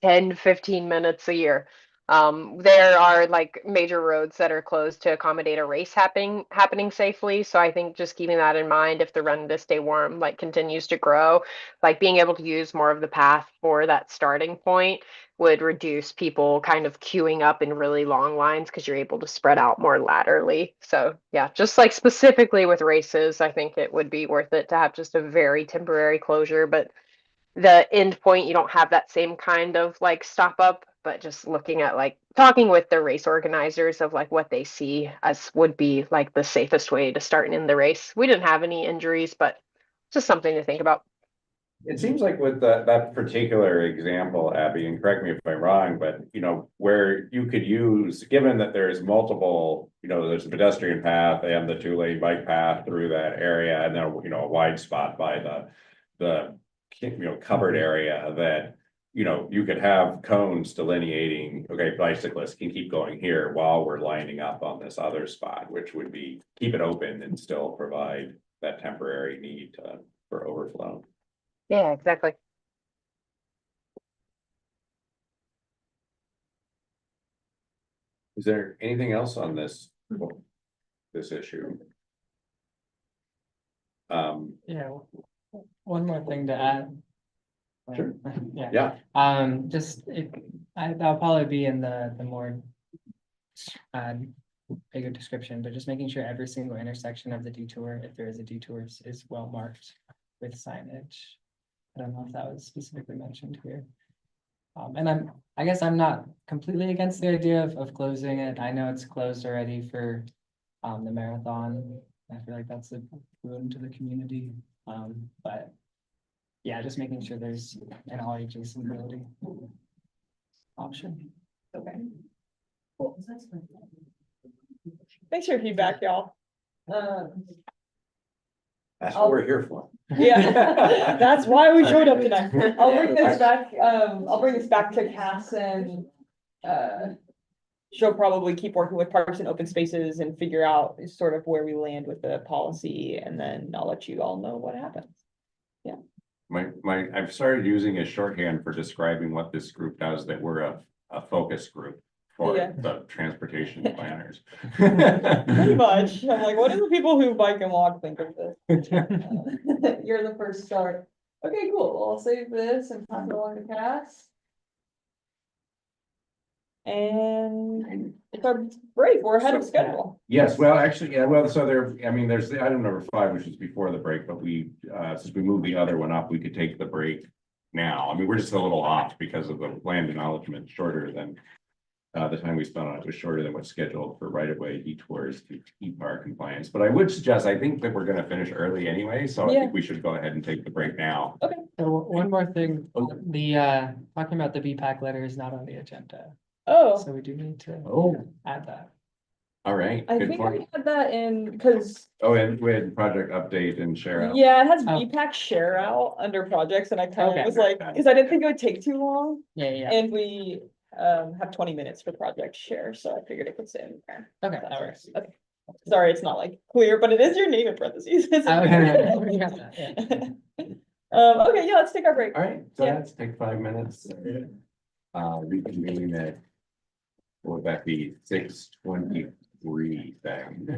10 to 15 minutes a year. There are like major roads that are closed to accommodate a race happening safely. So I think just keeping that in mind, if the run to stay warm like continues to grow, like being able to use more of the path for that starting point would reduce people kind of queuing up in really long lines because you're able to spread out more laterally. So yeah, just like specifically with races, I think it would be worth it to have just a very temporary closure, but the end point, you don't have that same kind of like stop up, but just looking at like talking with the race organizers of like what they see as would be like the safest way to start in the race. We didn't have any injuries, but just something to think about. It seems like with that particular example, Abby, and correct me if I'm wrong, but where you could use, given that there's multiple, there's a pedestrian path and the 2-lane bike path through that area, and then, a wide spot by the covered area that, you could have cones delineating, okay, bicyclists can keep going here while we're lining up on this other spot, which would be, keep it open and still provide that temporary need for overflow. Yeah, exactly. Is there anything else on this issue? Yeah, one more thing to add. Sure. Yeah. Yeah, Just that'll probably be in the more bigger description, but just making sure every single intersection of the detour, if there is a detour, is well marked with signage. I don't know if that was specifically mentioned here. And I guess I'm not completely against the idea of closing it. I know it's closed already for the marathon. I feel like that's a boon to the community. But yeah, just making sure there's an all ages mobility option. Okay. Thanks for your feedback, y'all. that's what we're here for. Yeah, that's why we showed up tonight. I'll bring this back, to Cass and, she'll probably keep working with Parks and Open Spaces and figure out sort of where we land with the policy, and then I'll let you all know what happens. I've started using a shorthand for describing what this group does, that we're a focus group for Yeah. the transportation planners. Pretty much. I'm like, what do the people who bike and walk think of this? You're the first start. Okay, cool. Well, I'll save this and pass it along to Cass. And it's our break. We're ahead of schedule. Yes, well, actually, yeah, well, so there's the item number 5, which is before the break, but since we moved the other one up, we could take the break now. I mean, we're just a little off because of the land acknowledgement shorter than the time we spent on it was shorter than what's scheduled for right-of-way detours to keep our compliance. But I would suggest, I think that we're gonna finish early anyway, so I Yeah. think we should go ahead and take the break now. So one more thing, the talking about the BPAC letter is not on the agenda, Oh, so we do need to Oh, add that. all right, I good think point. I had that in, cause Oh, and we had project update and share out. yeah, it has Oh. BPAC share out under projects, and I kind Okay. of was like, cause I didn't think it would take too long. Yeah, yeah, And we have 20 minutes for project share, so I figured it could sit in there. okay, that works. Okay. Sorry, it's not like clear, but it is your name in parentheses. Okay, we got that, yeah. Okay, yeah, let's take our break. All right, so Yeah. let's take 5 minutes. Reconvene at, what would that be, 6:23 thing.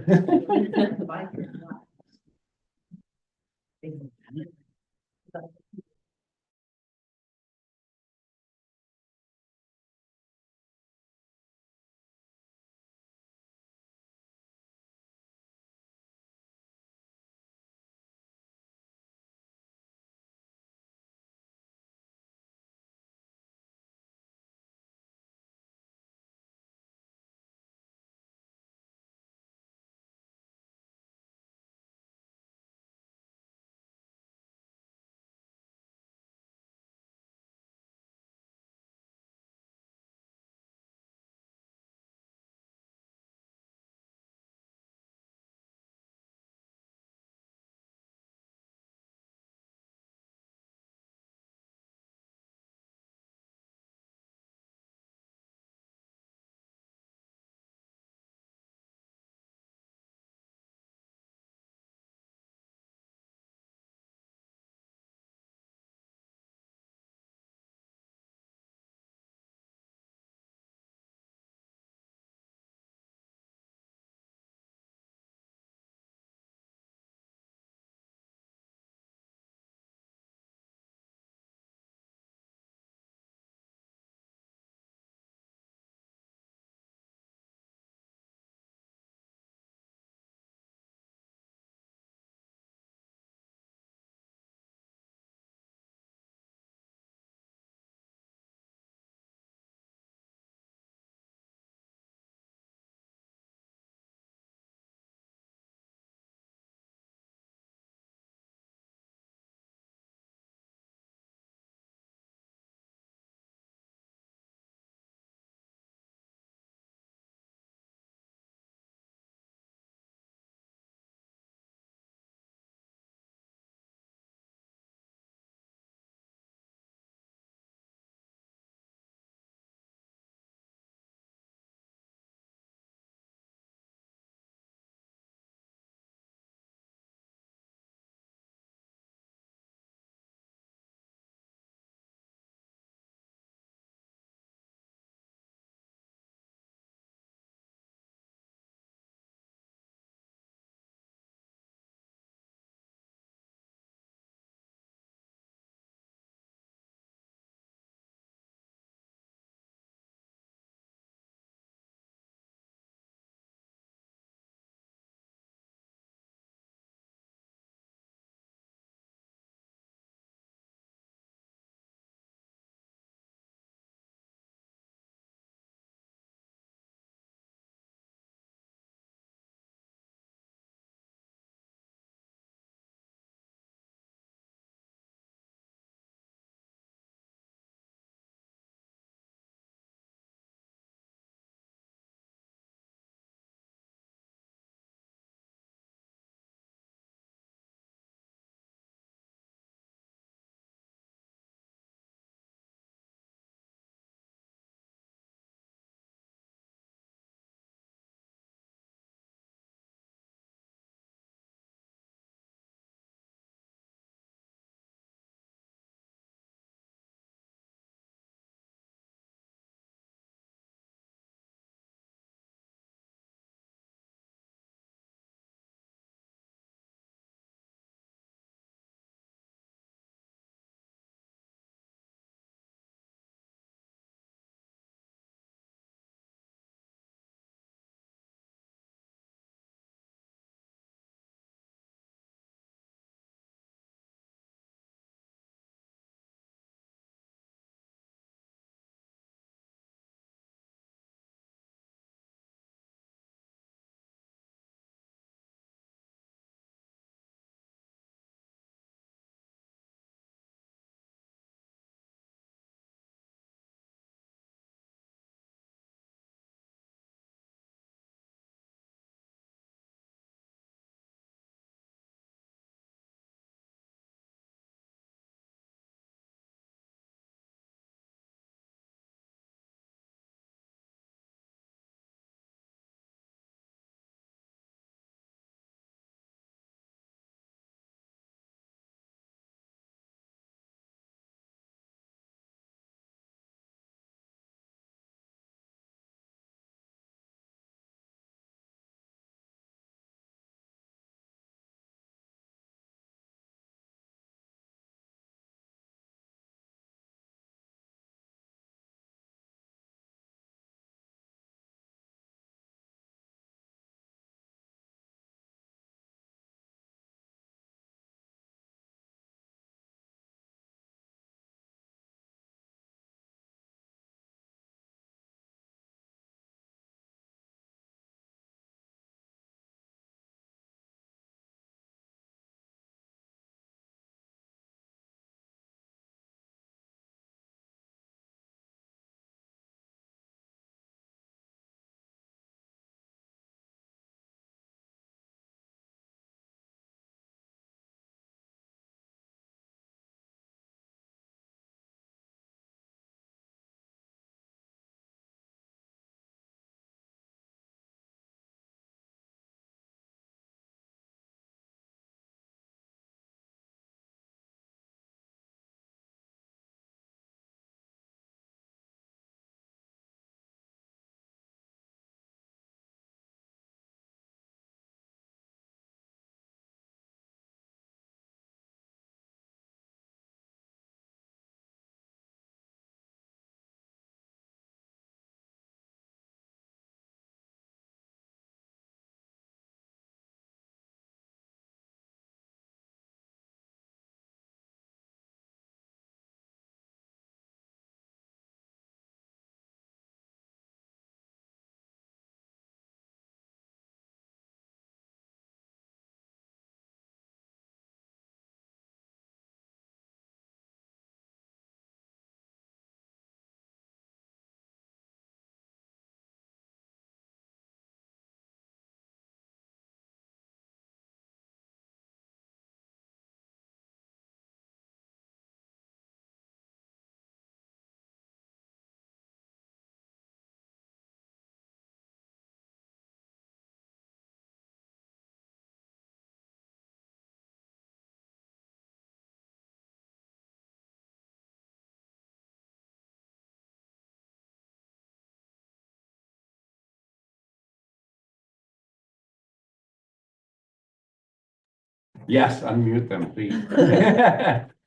Yes, unmute them, please.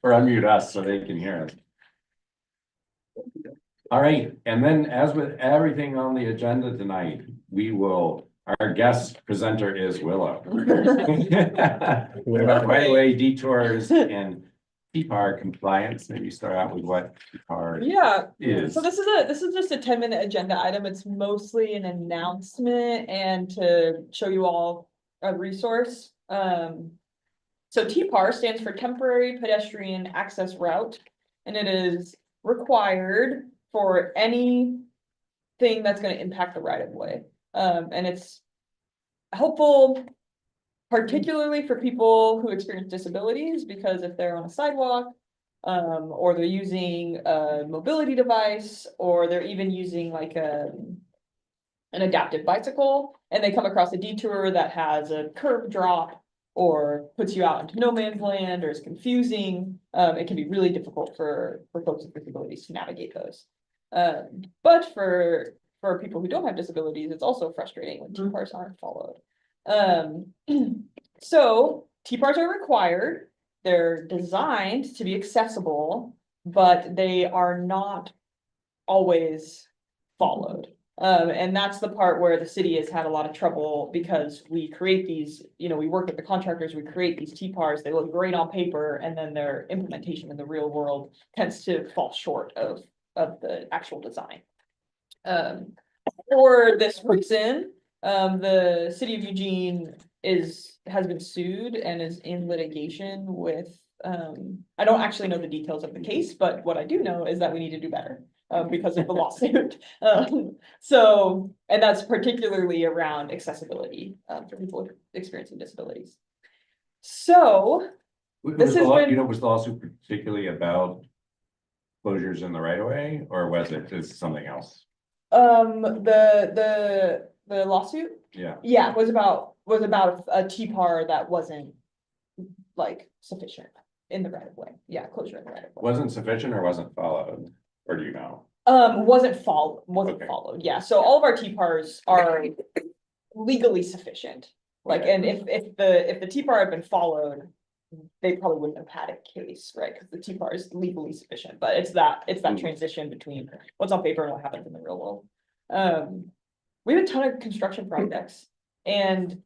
Or unmute us so they can hear us. All right, and then as with everything on the agenda tonight, our guest presenter is Willow. With our right-of-way detours and TPAR compliance, maybe start out with what TPAR Yeah, is. so this is just a 10-minute agenda item. It's mostly an announcement and to show you all a resource. So TPAR stands for Temporary Pedestrian Access Route, and it is required for anything that's going to impact the right of way. And it's helpful particularly for people who experience disabilities, because if they're on a sidewalk, or they're using a mobility device, or they're even using like an adaptive bicycle, and they come across a detour that has a curb drop or puts you out into no man's land or is confusing, it can be really difficult for folks with disabilities to navigate those. But for people who don't have disabilities, it's also frustrating when TPARs aren't followed. So TPARs are required. They're designed to be accessible, but they are not always followed. And that's the part where the city has had a lot of trouble, because we create these, we work with the contractors, we create these TPARs, they look great on paper, and then their implementation in the real world tends to fall short of the actual design. For this reason, the city of Eugene has been sued and is in litigation with, I don't actually know the details of the case, but what I do know is that we need to do better. Because of the lawsuit. So, and that's particularly around accessibility for people experiencing disabilities. So, this has been. Was the lawsuit particularly about closures in the right of way, or was it just something else? The lawsuit? Yeah, was about a TPAR that wasn't like sufficient in the right of way. Yeah, closure in the right of way. Wasn't sufficient or wasn't followed? Or do you know? Wasn't followed. Okay. Yeah, so all of our TPARs are legally sufficient. Like, Okay. and if the TPAR had been followed, they probably wouldn't have had a case, right? Because the TPAR is legally sufficient, but it's that transition between what's on paper and what happens in the real world. We have a ton of construction projects, and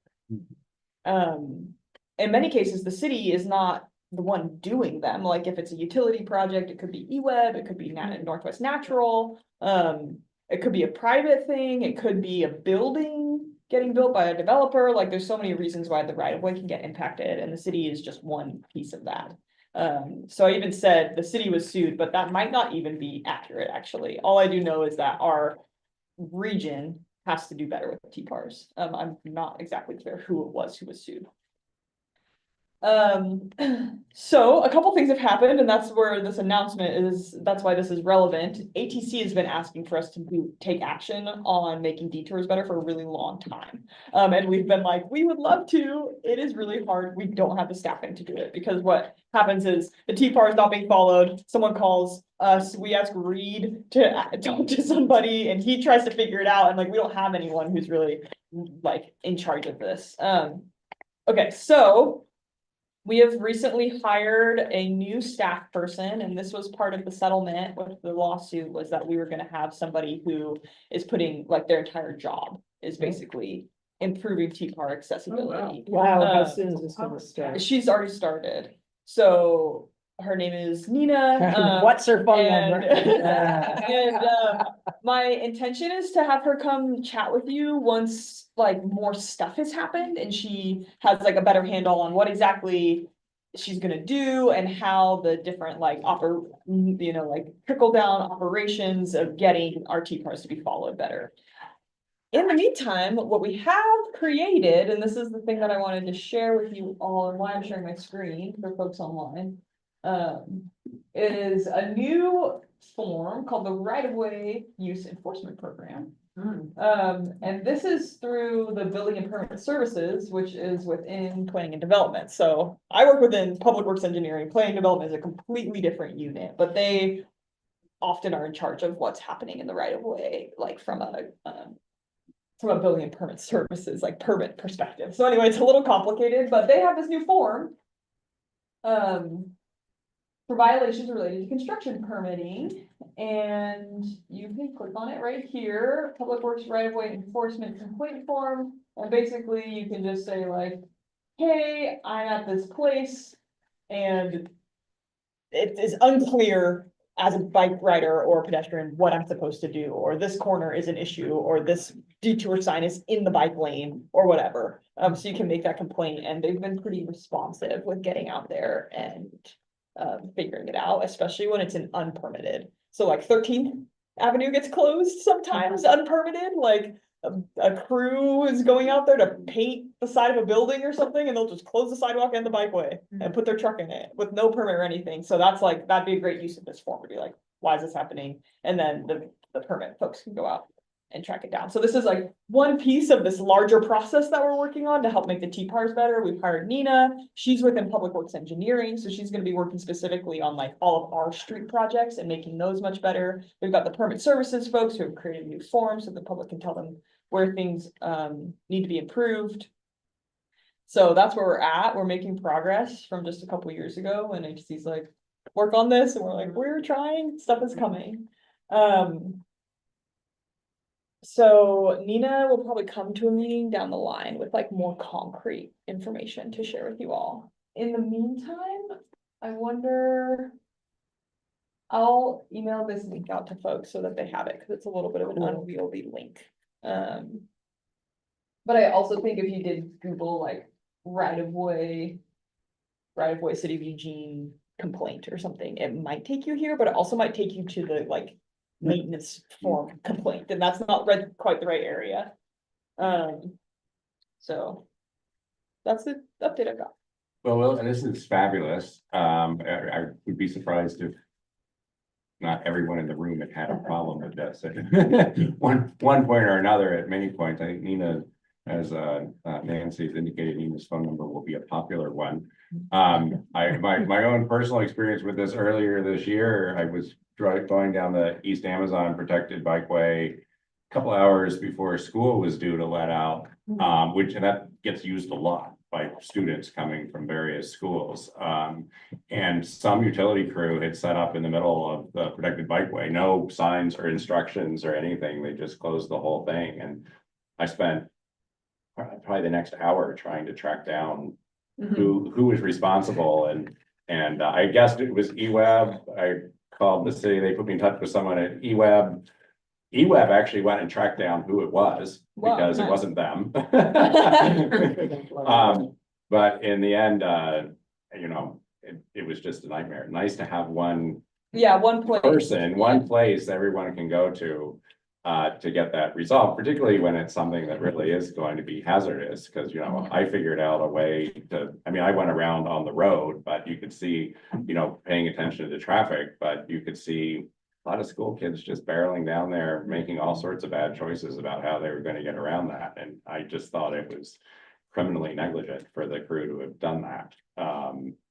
in many cases, the city is not the one doing them. Like if it's a utility project, it could be eWeb, it could be Northwest Natural, it could be a private thing, it could be a building getting built by a developer. Like there's so many reasons why the right of way can get impacted, and the city is just one piece of that. So I even said the city was sued, but that might not even be accurate, actually. All I do know is that our region has to do better with TPARs. I'm not exactly clear who it was who was sued. So a couple things have happened, and that's where this announcement is. That's why this is relevant. ATC has been asking for us to take action on making detours better for a really long time. And we've been like, we would love to. It is really hard. We don't have the staffing to do it, because what happens is the TPAR is not being followed. Someone calls us, we ask Reed to talk to somebody, and he tries to figure it out. And like, we don't have anyone who's really like in charge of this. Okay, so we have recently hired a new staff person, and this was part of the settlement with the lawsuit, was that we were gonna have somebody who is putting, like, their entire job is basically improving TPAR accessibility. Wow, how soon is this gonna start? She's already started, so her name is Nina. What's her phone number? And my intention is to have her come chat with you once like more stuff has happened and she has like a better handle on what exactly she's gonna do and how the different like trickle down operations of getting our TPARs to be followed better. In the meantime, what we have created, and this is the thing that I wanted to share with you all and why I'm sharing my screen for folks online, is a new form called the Right-of-Way Use Enforcement Program. And this is through the Building and Permit Services, which is within planning and development. So I work within public works engineering. Planning and development is a completely different unit, but they often are in charge of what's happening in the right of way, like from a from a building and permit services, like permit perspective. So anyway, it's a little complicated, but they have this new form. For violations related to construction permitting, and you can click on it right here, Public Works right of way enforcement complaint form. And basically you can just say like, hey, I'm at this place and it is unclear as a bike rider or pedestrian what I'm supposed to do, or this corner is an issue, or this detour sign is in the bike lane or whatever. So you can make that complaint, and they've been pretty responsive with getting out there and figuring it out, especially when it's an unpermitted. So like 13th Avenue gets closed sometimes unpermitted, like a crew is going out there to paint the side of a building or something, and they'll just close the sidewalk and the bikeway and put their truck in it with no permit or anything. So that's like, that'd be a great use of this form to be like, why is this happening? And then the permit folks can go out and track it down. So this is like one piece of this larger process that we're working on to help make the TPARs better. We've hired Nina. She's within Public Works Engineering, so she's going to be working specifically on like all of our street projects and making those much better. We've got the permit services folks who have created new forms so the public can tell them where things need to be improved. So that's where we're at. We're making progress from just a couple years ago when HC's like, work on this, and we're like, we're trying, stuff is coming. So Nina will probably come to a meeting down the line with like more concrete information to share with you all. In the meantime, I wonder, I'll email this link out to folks so that they have it, because it's a little bit of an unwieldy link. But I also think if you did Google like right of way City of Eugene complaint or something, it might take you here, but it also might take you to the like maintenance form complaint, and that's not quite the right area. So that's the update I got. Well, and this is fabulous. I would be surprised if not everyone in the room had a problem with this. One point or another, at many points. I think Nina, as Nancy's indicated, Nina's phone number will be a popular one. My own personal experience with this earlier this year, I was going down the East Amazon protected bikeway a couple hours before school was due to let out, and that gets used a lot by students coming from various schools. And some utility crew had set up in the middle of the protected bikeway, no signs or instructions or anything. They just closed the whole thing. And I spent probably the next hour trying to track down who was responsible. And I guessed it was EWEB. I called the city, they put me in touch with someone at EWEB. EWEB actually went and tracked down who it was, because it wasn't them. But in the end, you know, it was just a nightmare. Nice to have one person, one place everyone can go to get that resolved, particularly when it's something that really is going to be hazardous. Because, you know, I figured out a way to, I mean, I went around on the road, but you could see, you know, paying attention to the traffic, but you could see a lot of school kids just barreling down there, making all sorts of bad choices about how they were going to get around that. And I just thought it was criminally negligent for the crew to have done that.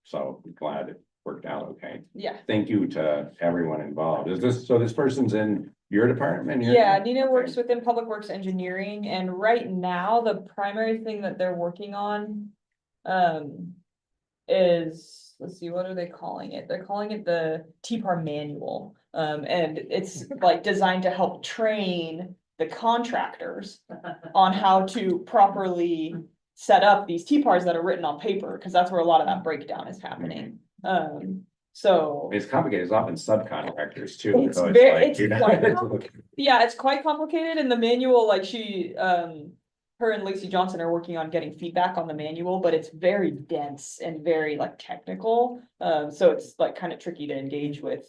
So I'm glad it worked out okay. Yeah. Thank you to everyone involved. So this person's in your department? Yeah, Nina works within Public Works Engineering, and right now the primary thing that they're working on is, let's see, what are they calling it? They're calling it the TPAR manual. And it's like designed to help train the contractors on how to properly set up these TPARs that are written on paper, because that's where a lot of that breakdown is happening. So it's complicated. It's often subcontractors too. It's so very, it's yeah, it's quite complicated. And the manual, like her and Lacey Johnson are working on getting feedback on the manual, but it's very dense and very like technical. So it's like kind of tricky to engage with.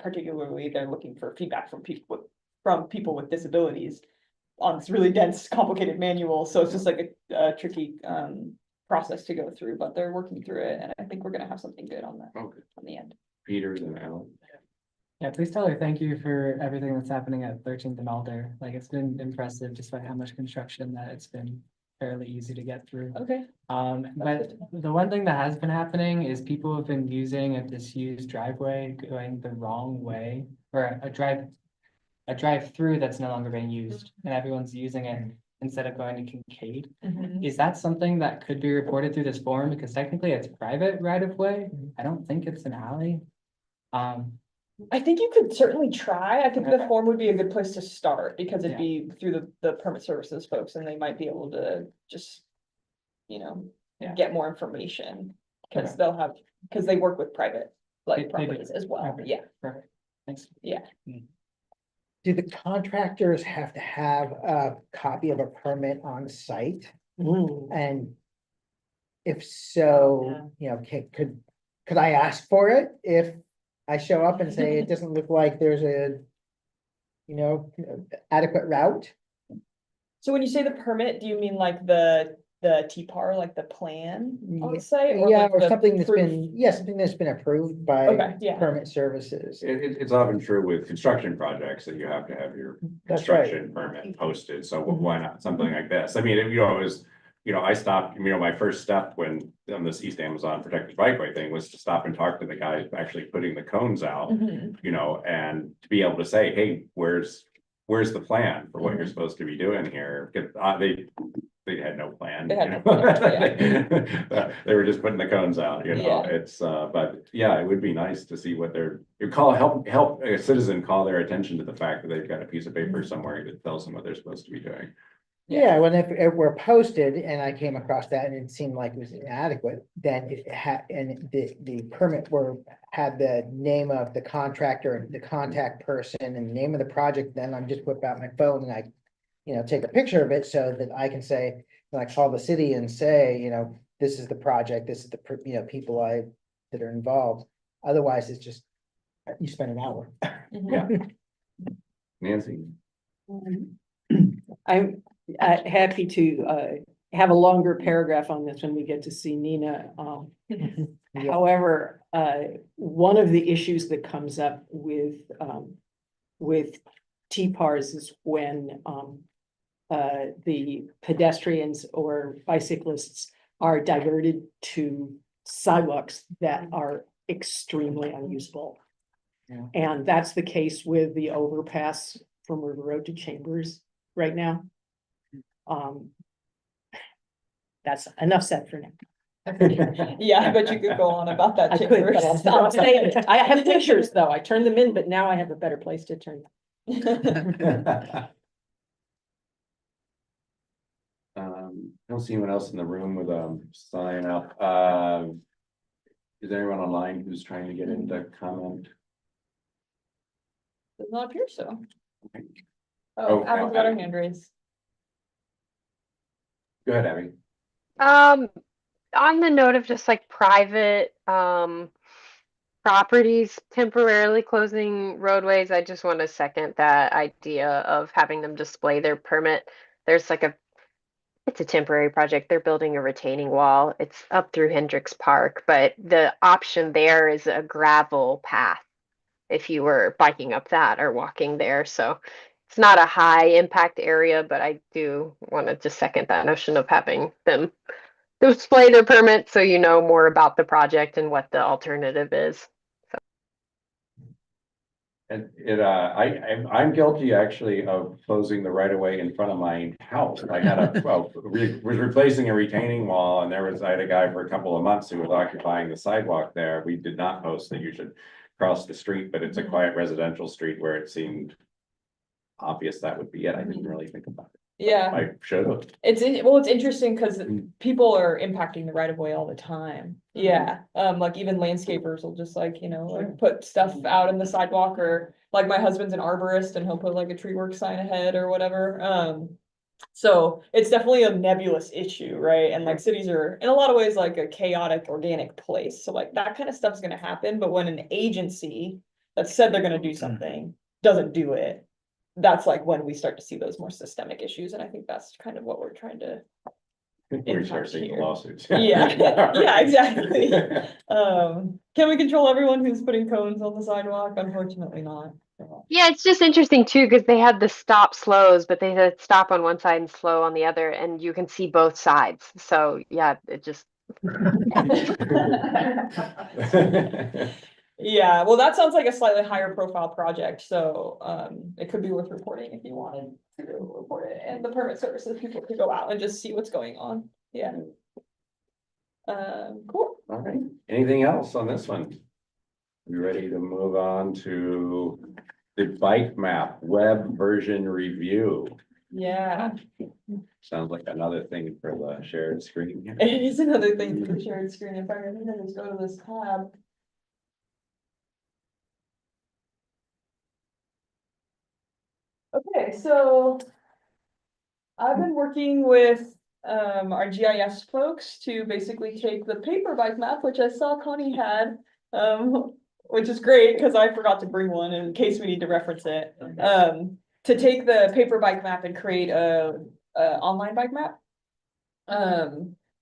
Particularly, they're looking for feedback from people with disabilities on this really dense, complicated manual. So it's just like a tricky process to go through, but they're working through it, and I think we're gonna have something good on that on the end. Peters and Alan. Yeah, please tell her thank you for everything that's happening at 13th and Alder. Like, it's been impressive despite how much construction that it's been fairly easy to get through. Okay. But the one thing that has been happening is people have been using a disused driveway going the wrong way, or a drive-through that's no longer being used and everyone's using it instead of going to Kincaid. Is that something that could be reported through this form? Because technically it's private right of way. I don't think it's an alley. I think you could certainly try. I think the Okay. form would be a good place to start because it'd Yeah. be through the permit services folks and they might be able to just, you know, Yeah. get more information. Cause Okay. they'll have, cause they work with private They like do. properties as well. Okay. Yeah, Perfect. Thanks. Do the contractors have to have a copy of a permit on site? And if so, you know, could I ask for it if I show up and say it doesn't look like there's a, you know, adequate route? So when you say the permit, do you mean like the TPAR, like the plan on Yeah, site? Yeah, like or the something that's proof? been, something that's been approved by Okay, yeah. permit services. It's often true with construction projects that you have to have your That's right. construction permit posted, so why not something like this? I mean, you know, it was, you know, I stopped, you know, my first step when on this East Amazon Protected Bikeway thing was to stop and talk to the guys actually putting the cones out, Mhm. you know, and to be able to say, hey, where's the plan for what you're supposed to be doing here? 'Cause, they had no plan. They had you no know? plan, They were just putting the cones out, you know, Yeah. it's, but yeah, it would be nice to see what help a citizen call their attention to the fact that they've got a piece of paper somewhere that tells them what they're supposed to be doing. Yeah, when if it were posted and I came across that and it seemed like it was inadequate, then it had, and the permit had the name of the contractor, the contact person and the name of the project, then I'm just whip out my phone and I, you know, take a picture of it so that I can say, when I call the city and say, you know, this is the project, this is the, you know, people that are involved. Otherwise, it's just, you spend an hour. Mhm. Nancy? I'm happy to have a longer paragraph on this when we get to see Nina. However, one of the issues that comes up with TPARs is when the pedestrians or bicyclists are diverted to sidewalks that are extremely unusable. Yeah. And that's the case with the overpass from River Road to Chambers right now. That's enough said for now. Yeah, I bet you could go on about that. I could, but Chambers. I'll say it. I have pictures though. I turned them in, but now I have a better place to turn. Don't see anyone else in the room with a sign up. Is there anyone online who's trying to get into comment? Does not appear so. Oh, Oh, Abby's got her Abby. hand raised. Go ahead, Abby. On the note of just like private, properties temporarily closing roadways, I just want to second that idea of having them display their permit. There's like it's a temporary project. They're building a retaining wall. It's up through Hendricks Park, but the option there is a gravel path if you were biking up that or walking there. So it's not a high impact area, but I do want to just second that notion of having them display their permit so you know more about the project and what the alternative is. And I'm guilty actually of closing the right of way in front of my house. I had was replacing a retaining wall and I had a guy for a couple of months who was occupying the sidewalk there. We did not post that you should cross the street, but it's a quiet residential street where it seemed obvious that would be it. I didn't really think about it. Yeah, I should have. it's interesting because people are impacting the right of way all the time. Yeah, like even landscapers will just like, you know, like put stuff out in the sidewalk or like my husband's an arborist and he'll put like a tree work sign ahead or whatever. So it's definitely a nebulous issue, right? And like cities are in a lot of ways like a chaotic organic place. So like that kind of stuff's gonna happen, but when an agency that said they're gonna do something doesn't do it, that's like when we start to see those more systemic issues. And I think that's kind of what we're trying to. We start seeing the here. lawsuits. Yeah, yeah, exactly. Can we control everyone who's putting cones on the sidewalk? Unfortunately not. Yeah, it's just interesting too, because they had the stop slows, but they had stop on one side and slow on the other, and you can see both sides. So yeah, it just Yeah, well, that sounds like a slightly higher profile project, so it could be worth reporting if you wanted to report it, and the permit services people could go out and just see what's going on, yeah. Cool. All right, anything else on this one? We ready to move on to the bike map web version review? Yeah, Sounds like another thing for the shared screen here. it is another thing for the shared screen. If I remember, just go to this tab. Okay, so I've been working with our GIS folks to basically take the paper bike map, which I saw Connie had, which is great because I forgot to bring one in case we need to reference it. To take the paper bike map and create a online bike map.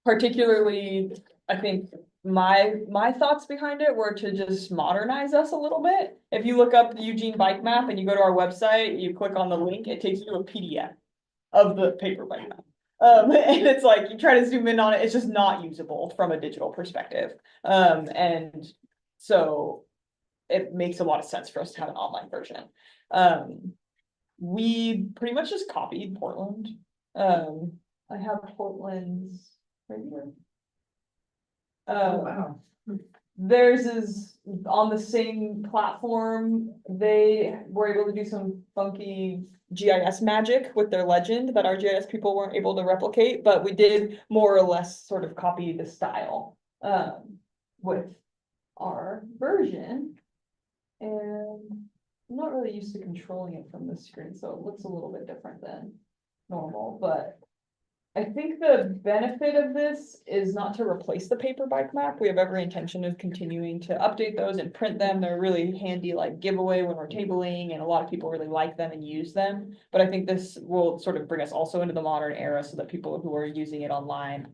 Particularly, I think my thoughts behind it were to just modernize us a little bit. If you look up the Eugene bike map and you go to our website, you click on the link, it takes you to a PDF of the paper bike map. And it's like, you try to zoom in on it, it's just not usable from a digital perspective. And so it makes a lot of sense for us to have an online version. We pretty much just copied Portland. I have Portland's right here. Wow. Theirs is on the same platform. They were able to do some funky GIS magic with their legend that our GIS people weren't able to replicate, but we did more or less sort of copy the style with our version. And I'm not really used to controlling it from this screen, so it looks a little bit different than normal, but I think the benefit of this is not to replace the paper bike map. We have every intention of continuing to update those and print them. They're really handy, like giveaway when we're tabling, and a lot of people really like them and use them. But I think this will sort of bring us also into the modern era so that people who are using it online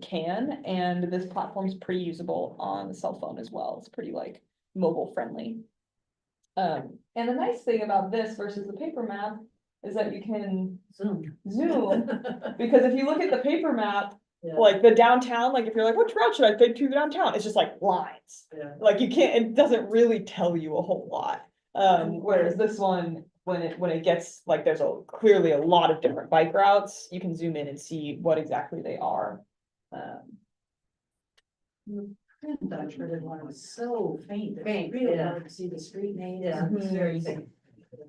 can. And this platform's pretty usable on the cell phone as well. It's pretty like mobile friendly. And the nice thing about this versus the paper map is that you can zoom, because if you look at the paper map, Yeah. like the downtown, like if you're like, which route should I take to downtown? It's just like lines. Yeah. Like you can't, it doesn't really tell you a whole lot. Whereas this one, when it gets like, there's clearly a lot of different bike routes, you can zoom in and see what exactly they are. I printed one, it was so faint. that Faint, you really yeah. wanted to see the street names. Yeah, it's very faint.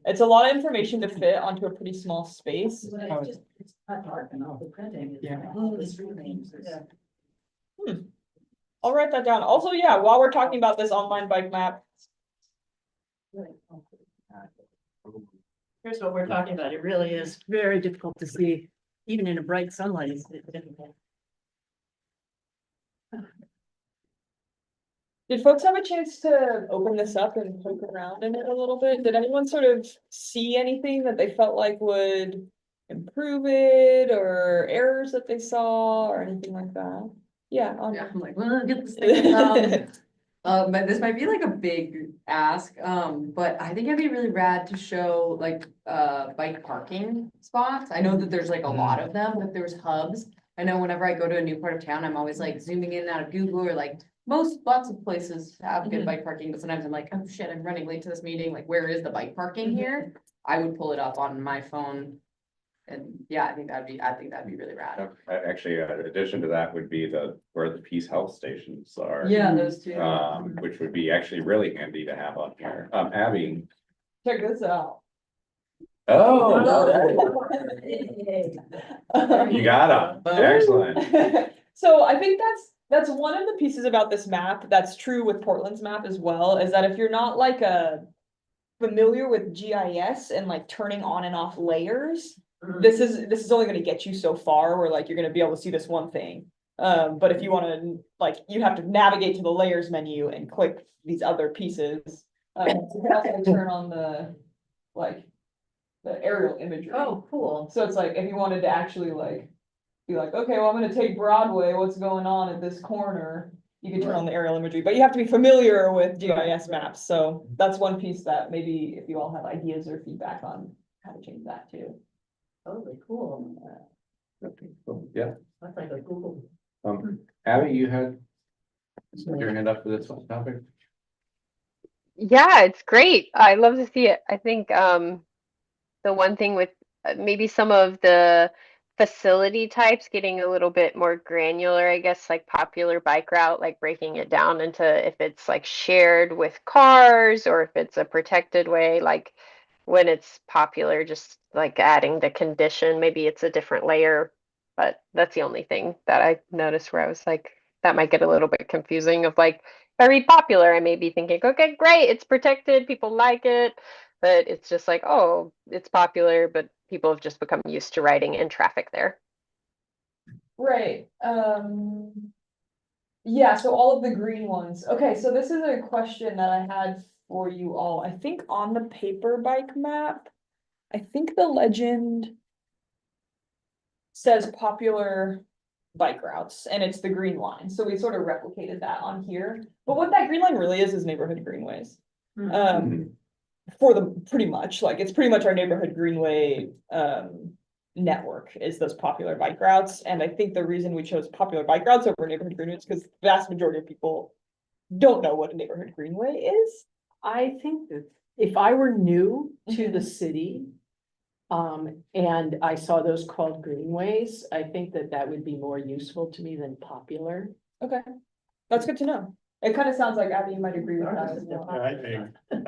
It's a lot of information to fit onto a pretty small space. But it's just, it's not hard enough, the printing. is- Yeah. All the street names. is- Yeah. I'll write that down. Also, yeah, while we're talking about this online bike map, Here's what we're talking about. It really is very difficult to see, even in a bright sunlight, it's difficult. did folks have a chance to open this up and poke around in it a little bit? Did anyone sort of see anything that they felt like would improve it, or errors that they saw or anything like that? Yeah. Yeah, I'm like, well, get this thing. But this might be like a big ask, but I think it'd be really rad to show like, bike parking spots. I know that there's like a lot of them, but there's hubs. I know whenever I go to a new part of town, I'm always like zooming in and out of Google, or like lots of places have good bike parking, but sometimes I'm like, oh shit, I'm running late to this meeting. Like, where is the bike parking here? I would pull it up on my phone. And yeah, I think that'd be really rad. Actually, in addition to that would be where the Peace Health stations are. Yeah, those two. Which would be actually really handy to have on here. Abby. Check this out. Oh, you got them. Excellent. So I think that's one of the pieces about this map that's true with Portland's map as well, is that if you're not like familiar with GIS and like turning on and off layers, this is only going to get you so far, where like you're going to be able to see this one thing. But if you want to, like, you have to navigate to the layers menu and click these other pieces. You can also turn on the aerial imagery. Oh, cool. So it's like, if you wanted to actually like, be like, okay, well, I'm gonna take Broadway, what's going on at this corner? You can turn on the aerial imagery, but you have to be familiar with GIS maps. So that's one piece that maybe if you all have ideas or feedback on how to change that too. Totally cool. Okay, cool. Yeah. That's like a Google. Abby, you had your hand up for this one topic? Yeah, it's great. I love to see it. I think the one thing with maybe some of the facility types getting a little bit more granular, I guess, like popular bike route, like breaking it down into if it's like shared with cars or if it's a protected way, like when it's popular, just like adding the condition, maybe it's a different layer. But that's the only thing that I noticed where I was like, that might get a little bit confusing of like very popular. I may be thinking, okay, great, it's protected, people like it, but it's just like, oh, it's popular, but people have just become used to riding in traffic there. Right, yeah, so all of the green ones. Okay, so this is a question that I had for you all. I think on the paper bike map, I think the legend says popular bike routes and it's the green line. So we sort of replicated that on here. But what that green line really is neighborhood greenways. For the pretty much like it's pretty much our neighborhood greenway network is those popular bike routes. And I think the reason we chose popular bike routes over neighborhood greenways because the vast majority of people don't know what a neighborhood greenway is. I think that if I were new to the city, and I saw those called greenways, I think that that would be more useful to me than popular. Okay, that's good to know. It kind of sounds like Abby, you might agree with that as well. I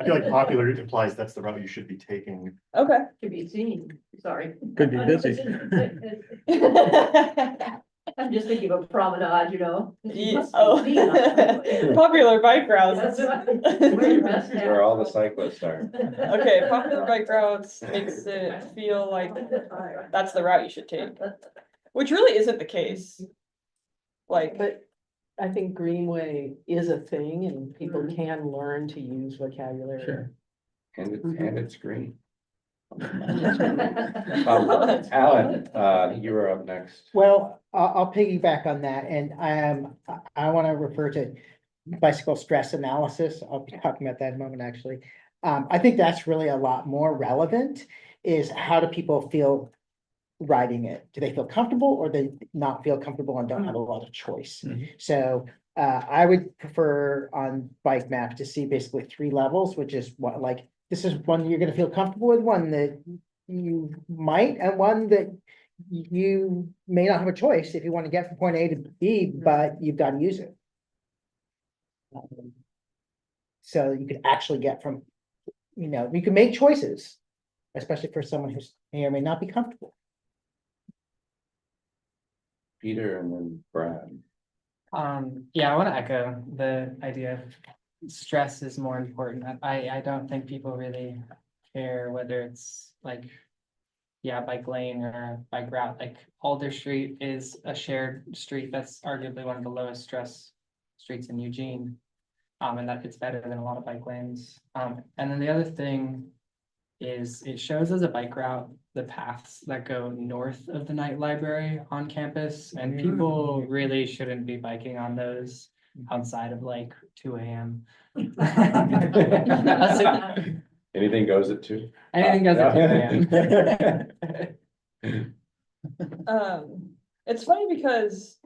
feel like popular implies that's the route you should be taking. Okay. To be seen, sorry. Could be busy. I'm just thinking of promenade, you know. Yeah, oh. Popular bike routes. Where all the cyclists are. Okay, popular bike routes makes it feel like that's the route you should take, which really isn't the case. Like, But I think greenway is a thing and people can learn to use vocabulary. Sure. And it's green. Alan, you were up next. Well, I'll piggyback on that, and I want to refer to bicycle stress analysis. I'll be talking about that in a moment, actually. I think that's really a lot more relevant, is how do people feel riding it? Do they feel comfortable or they not feel comfortable and don't have a lot of choice? So I would prefer on bike map to see basically 3 levels, which is what, like, this is one you're gonna feel comfortable with, one that you might, and one that you may not have a choice if you want to get from point A to B, but you've got to use it. So you could actually get from, you can make choices, especially for someone who's may or may not be comfortable. Peter and then Brad. Yeah, I want to echo the idea of stress is more important. I don't think people really care whether it's like, yeah, bike lane or bike route. Like Alder Street is a shared street that's arguably one of the lowest stress streets in Eugene. And that it's better than a lot of bike lanes. And then the other thing is it shows as a bike route the paths that go north of the Knight Library on campus, and people really shouldn't be biking on those outside of like 2 a.m. Anything goes at 2? Anything goes at 2 a.m. It's funny because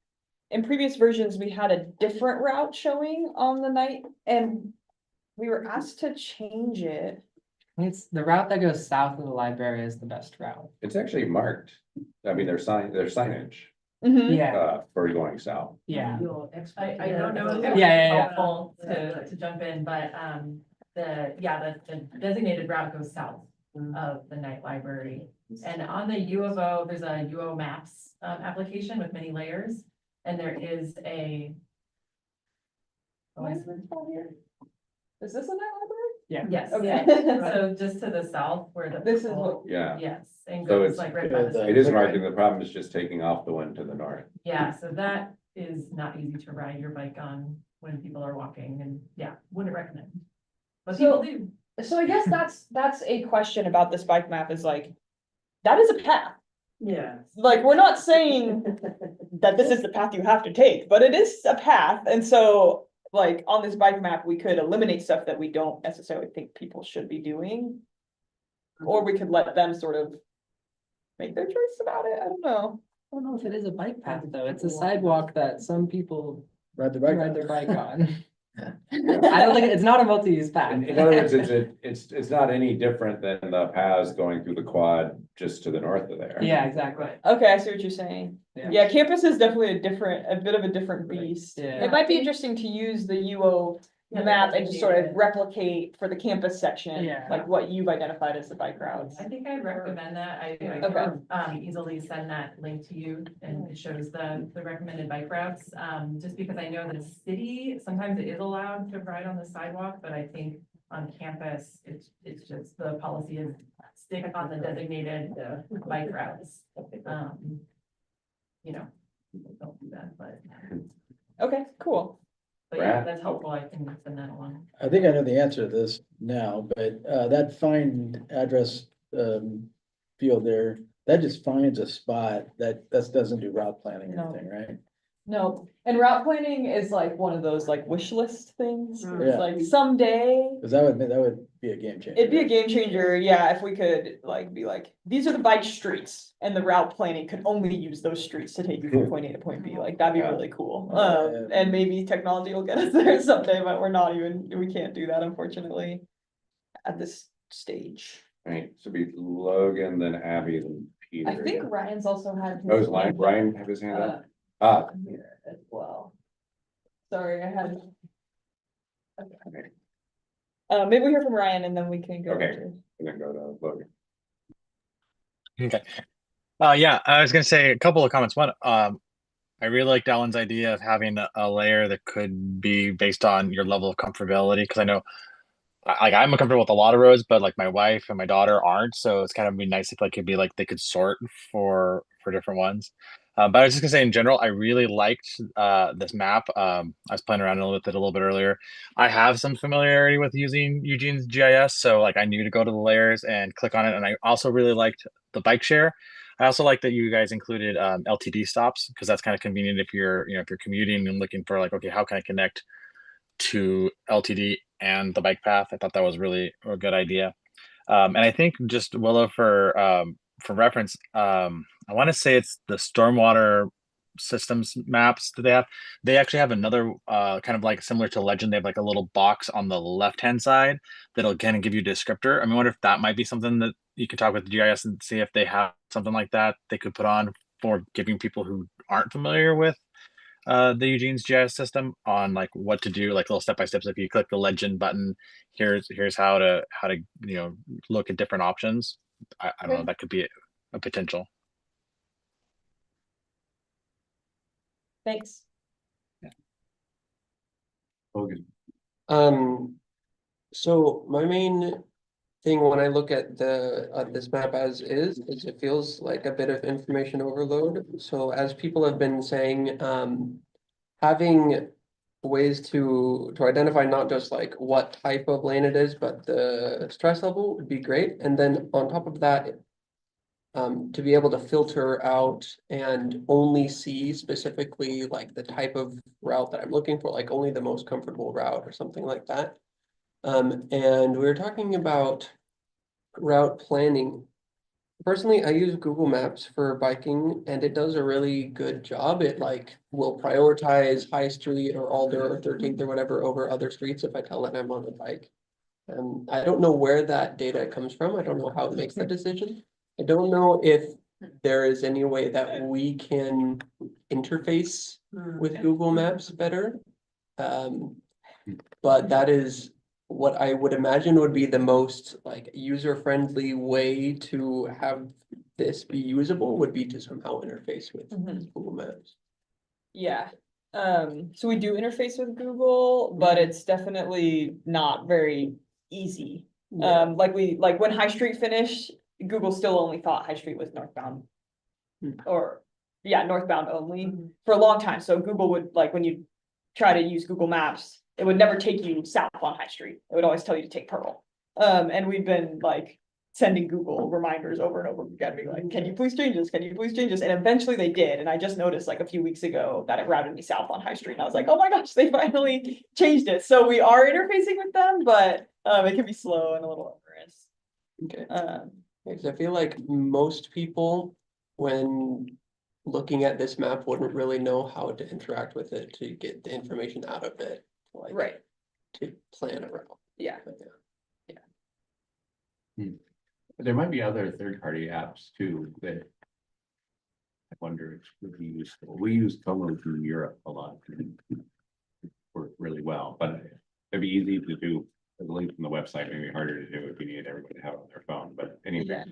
in previous versions, we had a different route showing on the night and we were asked to change it. It's the route that goes south of the library is the best route. It's actually marked. I mean, there's signage Yeah, for going south. yeah. I don't know if it would Yeah, be yeah, yeah. helpful to jump in, but the designated route goes south of the Knight Library. And on the U of O, there's a U of O Maps application with many layers, and there is a. Why is it all here? Is this a Knight Library? Yeah. Yes, Okay. so just to the south where the. This is purple- Yeah. Yes, and So goes it's- like right by the. It is marking. The problem is just taking off the one to the north. Yeah, so that is not easy to ride your bike on when people are walking and wouldn't recommend. But So- people do. So I guess that's a question about this bike map is like, that is a path. Yeah. Like, we're not saying that this is the path you have to take, but it is a path. And so like on this bike map, we could eliminate stuff that we don't necessarily think people should be doing. Or we could let them sort of make their choice about it. I don't know. I don't know if it is a bike path though. It's a sidewalk that some people Ride the ride their bike on. I don't think, it's not a multi-use path. In other words, it's not any different than the paths going through the quad just to the north of there. Yeah, exactly. Okay, I see what you're saying. Yeah. Yeah, campus is definitely a bit of a different beast. Yeah. It might be interesting to use the UO Yeah, map and just sort of designated. replicate for the campus section, Yeah. like what you've identified as the bike routes. I think I'd recommend that. I Okay. could easily send that link to you and it shows the recommended bike routes. Just because I know the city, sometimes it is allowed to ride on the sidewalk, but I think on campus, it's just the policy is stick on the designated bike routes. You know, people don't do that, but Okay, cool. yeah, Brad? that's helpful. I can send that along. I think I know the answer to this now, but that find address field there, that just finds a spot that doesn't do route planning or No. anything, right? No, and route planning is like one of those like wish list things. Where it's Yeah. like someday Cause that would be a game changer. it'd be a game changer, yeah, if we could like be like, these are the bike streets and the route planning could only use those streets to take you from point A to point B, like that'd be Yeah. really cool. Yeah. And maybe technology will get us there someday, but we can't do that unfortunately at this stage. Right, so be Logan, then Abby, then Peter. I think Ryan's also had. Oh, is Ryan have his hand up? Here as well. Sorry, I had. Maybe we hear from Ryan and then we can go. Okay. to- And then go to Logan. Okay. Yeah, I was gonna say a couple of comments. One, I really liked Alan's idea of having a layer that could be based on your level of comfortability, because I know I'm comfortable with a lot of roads, but like my wife and my daughter aren't, so it's kind of be nice if like it'd be like they could sort for different ones. But I was just gonna say in general, I really liked this map. I was playing around with it a little bit earlier. I have some familiarity with using Eugene's GIS, so like I knew to go to the layers and click on it, and I also really liked the bike share. I also like that you guys included LTD stops, because that's kind of convenient if you're if you're commuting and looking for like, okay, how can I connect to LTD and the bike path. I thought that was really a good idea. And I think just Willow for reference, I want to say it's the stormwater systems maps that they have. They actually have another kind of like similar to Legend. They have like a little box on the left-hand side that'll kind of give you a descriptor. I mean, I wonder if that might be something that you could talk with the GIS and see if they have something like that they could put on for giving people who aren't familiar with the Eugene's GIS system on like what to do, like little step-by-steps. If you click the Legend button, here's how to look at different options. I don't know, that could be a potential. Thanks. Logan. So my main thing when I look at this map as is it feels like a bit of information overload. So as people have been saying, having ways to identify not just like what type of lane it is, but the stress level would be great. And then on top of that, to be able to filter out and only see specifically like the type of route that I'm looking for, like only the most comfortable route or something like that. And we were talking about route planning. Personally, I use Google Maps for biking and it does a really good job. It like will prioritize High Street or Alder or 13th or whatever over other streets if I tell it I'm on a bike. I don't know where that data comes from. I don't know how it makes that decision. I don't know if there is any way that we can interface with Google Maps better. But that is what I would imagine would be the most like user-friendly way to have this be usable would be to somehow interface with Google Maps. Yeah, so we do interface with Google, but it's definitely not very easy. Yeah. Like when High Street finished, Google still only thought High Street was northbound. Or, yeah, northbound only for a long time. So Google would, like, when you try to use Google Maps, it would never take you south on High Street. It would always tell you to take Pearl. And we've been like sending Google reminders over and over again, being like, can you please change this? Can you please change this? And eventually they did. And I just noticed like a few weeks ago that it routed me south on High Street. And I was like, oh my gosh, they finally changed it. So we are interfacing with them, but it can be slow and a little onerous. Okay. Because I feel like most people, when looking at this map, wouldn't really know how to interact with it to get the information out of it. to like. Right, To plan around. yeah. But yeah. There might be other third-party apps too that. I wonder if would be useful. We use Komoot in Europe a lot. Work really well, but it'd be easy to do. The link from the website, maybe harder to do if you need everybody to have it on their phone, but anyway.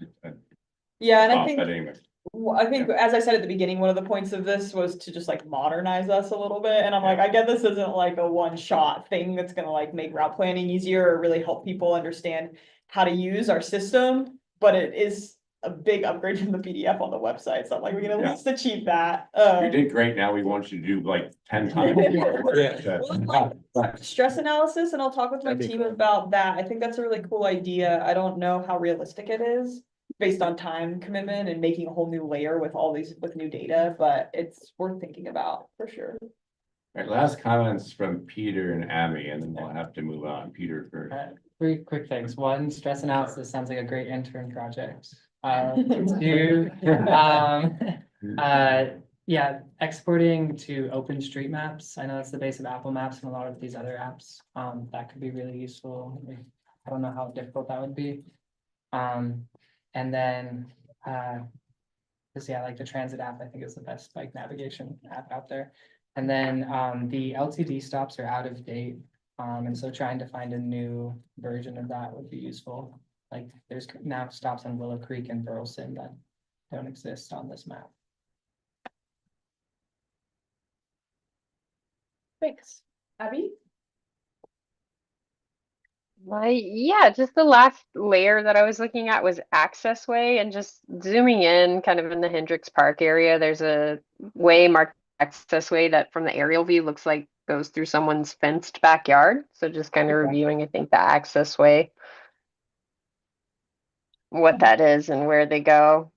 Yeah, and I But think, anyway, well, I think, as I said at the beginning, one of the points of this was to just like modernize us a little bit, and I'm like, I get this isn't like a one-shot thing that's gonna like make route planning easier or really help people understand how to use our system, but it is a big upgrade from the PDF on the website, so I'm like, we can at Yeah. least achieve that. you did great. Now we want you to do like 10 times. more work. Stress analysis, and I'll talk with my That'd be team cool. about that. I think that's a really cool idea. I don't know how realistic it is based on time commitment and making a whole new layer with all these, with new data, but it's worth thinking about for sure. All right, last comments from Peter and Abby, and then we'll have to move on. Peter first. Three quick things. One, stress analysis sounds like a great intern project. Two, yeah, exporting to OpenStreetMaps. I know that's the base of Apple Maps and a lot of these other apps. That could be really useful. I don't know how difficult that would be. And then, because yeah, like the transit app, I think is the best bike navigation app out there. And then the LTD stops are out of date. And so trying to find a new version of that would be useful. Like there's now stops on Willow Creek and Burleson that don't exist on this map. Thanks. Abby? Yeah, just the last layer that I was looking at was access way, and just zooming in kind of in the Hendricks Park area, there's a way marked access way that from the aerial view looks like goes through someone's fenced backyard. So just kind of reviewing, I think, the access way, what that is and where they go.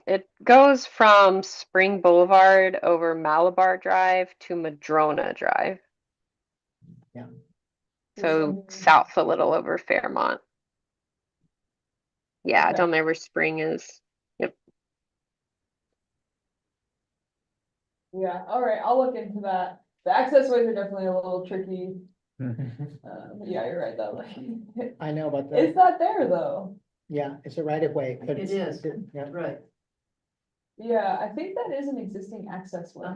It goes from Spring Boulevard over Malabar Drive to Madrona Drive. Yeah. So south a little over Fairmont. Yeah, Okay. down there where Spring is. Yep. Yeah, all right, I'll look into that. The access ways are definitely a little tricky. Yeah, you're right, though. Like, I know about it's that. not there, though. Yeah, it's a right of way, but It it's. is. Yeah. Right. Yeah, I think that is an existing access way.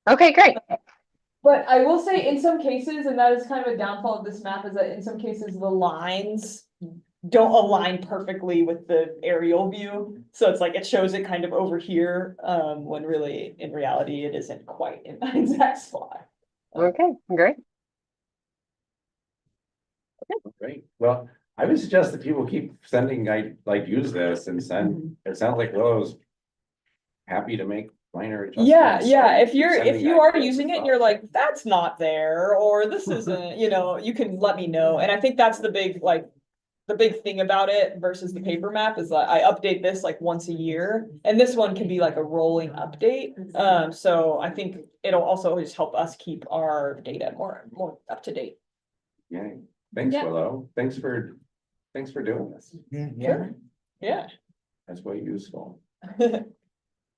Okay, great. But I will say in some cases, and that is kind of a downfall of this map, is that in some cases the lines don't align perfectly with the aerial view. So it's like it shows it kind of over here, when really in reality it isn't quite in that exact spot. Okay, great. Great. Well, I would suggest that people keep sending, like use this and send, it sounds like Willow's happy to make minor adjustments. Yeah, if Keep sending you are ideas using it and across. you're like, that's not there, or this isn't, you know, you can let me know. And I think that's the big, like, the big thing about it versus the paper map is that I update this like once a year, and this one can be like a rolling update. So I think it'll also just help us keep our data more up to date. Yeah, thanks, Yeah. Willow. Thanks for doing this. Yeah. Yeah. That's way useful.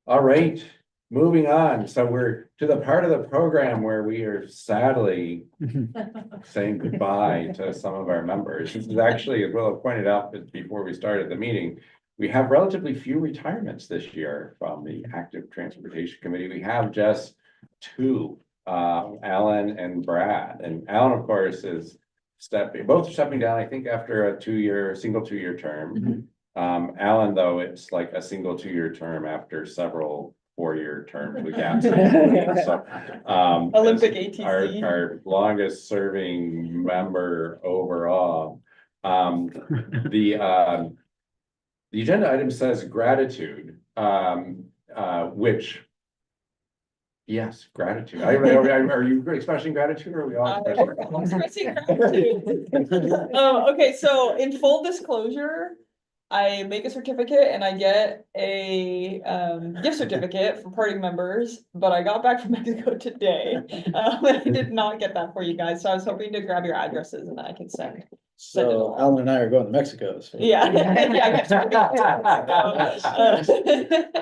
All right, moving on. So we're to the part of the program where we are sadly saying goodbye to some of our members. This is actually, as Willow pointed out before we started the meeting, we have relatively few retirements this year from the Active Transportation Committee. We have just two, Alan and Brad. And Alan, of course, is both are stepping down, I think, after a single two-year term. Alan, though, it's like a single two-year term after several four-year terms with gaps. So, Olympic as ATC. our longest serving member overall. The agenda item says gratitude, which. Yes, gratitude. Are you expressing gratitude, or are we all expressing? Expressing gratitude. Okay, so in full disclosure, I make a certificate and I get a gift certificate for party members, but I got back from Mexico today. And I did not get that for you guys, so I was hoping to grab your addresses and I can send it So along. Alan and I are going to Mexico. So. Yeah. Yeah, gift certificate to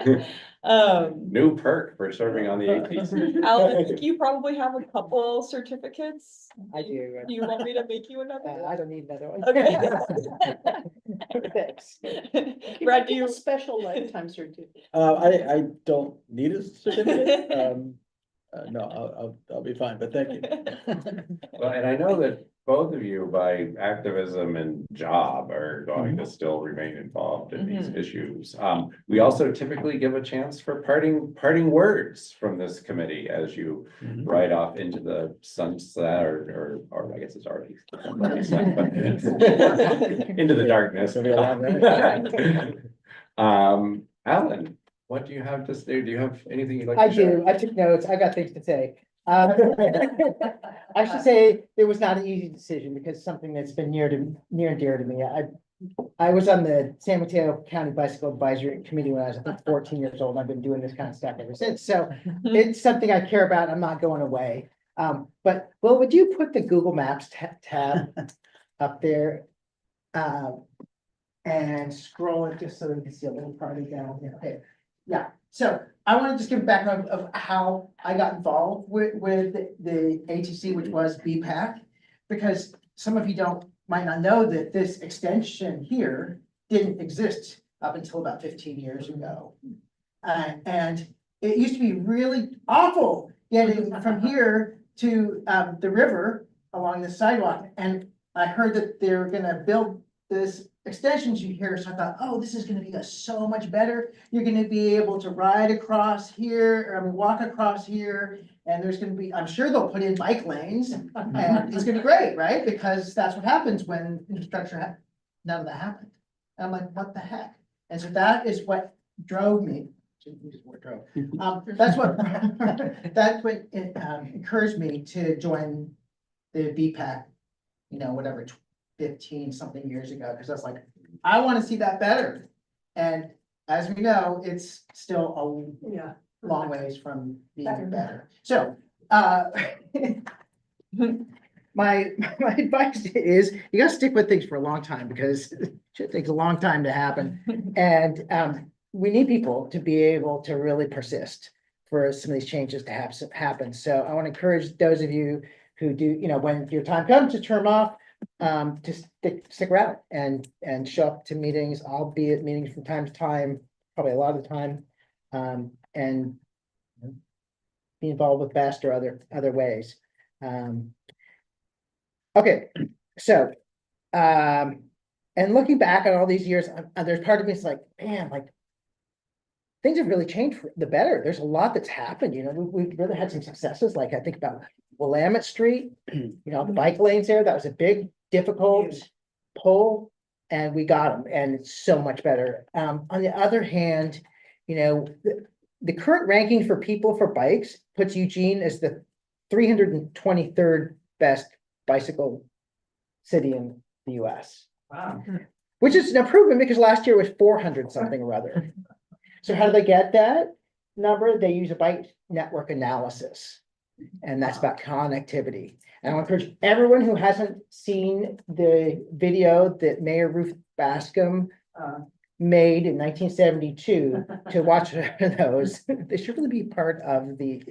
Mexico. New perk for serving on the ATC. Alan, I think you probably have a couple certificates. I do. Do you want me to make you another? I don't need another one. Okay. Thanks. Brad, do you? Special lifetime certificate. I don't need a certificate. No, I'll be fine, but thank you. Well, and I know that both of you by activism and job are going to still remain involved in these issues. We also typically give a chance for parting words from this committee as you ride off into the sunset or I guess it's already sunset, but into the darkness. It's gonna be a long night. Alan, what do you have to say? Do you have anything you'd like I to share? do, I took notes, I've got things to say. I should say it was not an easy decision because something that's been near and dear to me. I was on the San Mateo County Bicycle Advisory Committee when I was, I think, 14 years old. I've been doing this kind of stuff ever since. So it's something I care about. I'm not going away. But Will, would you put the Google Maps tab up there? And scroll it just so that we can see a little party down here. Okay. Yeah, so I want to just give a background of how I got involved with the ATC, which was BPAC. Because some of you might not know that this extension here didn't exist up until about 15 years ago. And it used to be really awful getting from here to the river along the sidewalk. And I heard that they were gonna build this extensions you hear, so I thought, oh, this is gonna be so much better. You're gonna be able to ride across here, walk across here, and there's gonna be, I'm sure they'll put in bike lanes, and it's gonna be great, right? Because that's what happens when infrastructure, none of that happened. And I'm like, what the heck? And so that is what drove me, shouldn't use the word drove. That's what encouraged me to join the BPAC, whatever, 15 something years ago, because I was like, I want to see that better. And as we know, it's still a long ways from being better. So, my advice is you gotta stick with things for a long time because shit takes a long time to happen. And we need people to be able to really persist for some of these changes to happen. So I want to encourage those of you who do, when your time comes to turn off, to stick around and show up to meetings. I'll be at meetings from time to time, probably a lot of the time, and be involved with BEST or other ways. Okay, so and looking back on all these years, there's part of me that's like, man, things have really changed for the better. There's a lot that's happened. We've really had some successes. Like I think about Willamette Street, the bike lanes there. That was a big, difficult pull, and we got them, and it's so much better. On the other hand, the current ranking for people for bikes puts Eugene as the 323rd best bicycle city in the US. Wow. Which is an improvement because last year was 400 something or other. So how do they get that number? They use a bike network analysis. And that's about connectivity. And I want to encourage everyone who hasn't seen the video that Mayor Ruth Bascom made in 1972 to watch those. They should really be part of the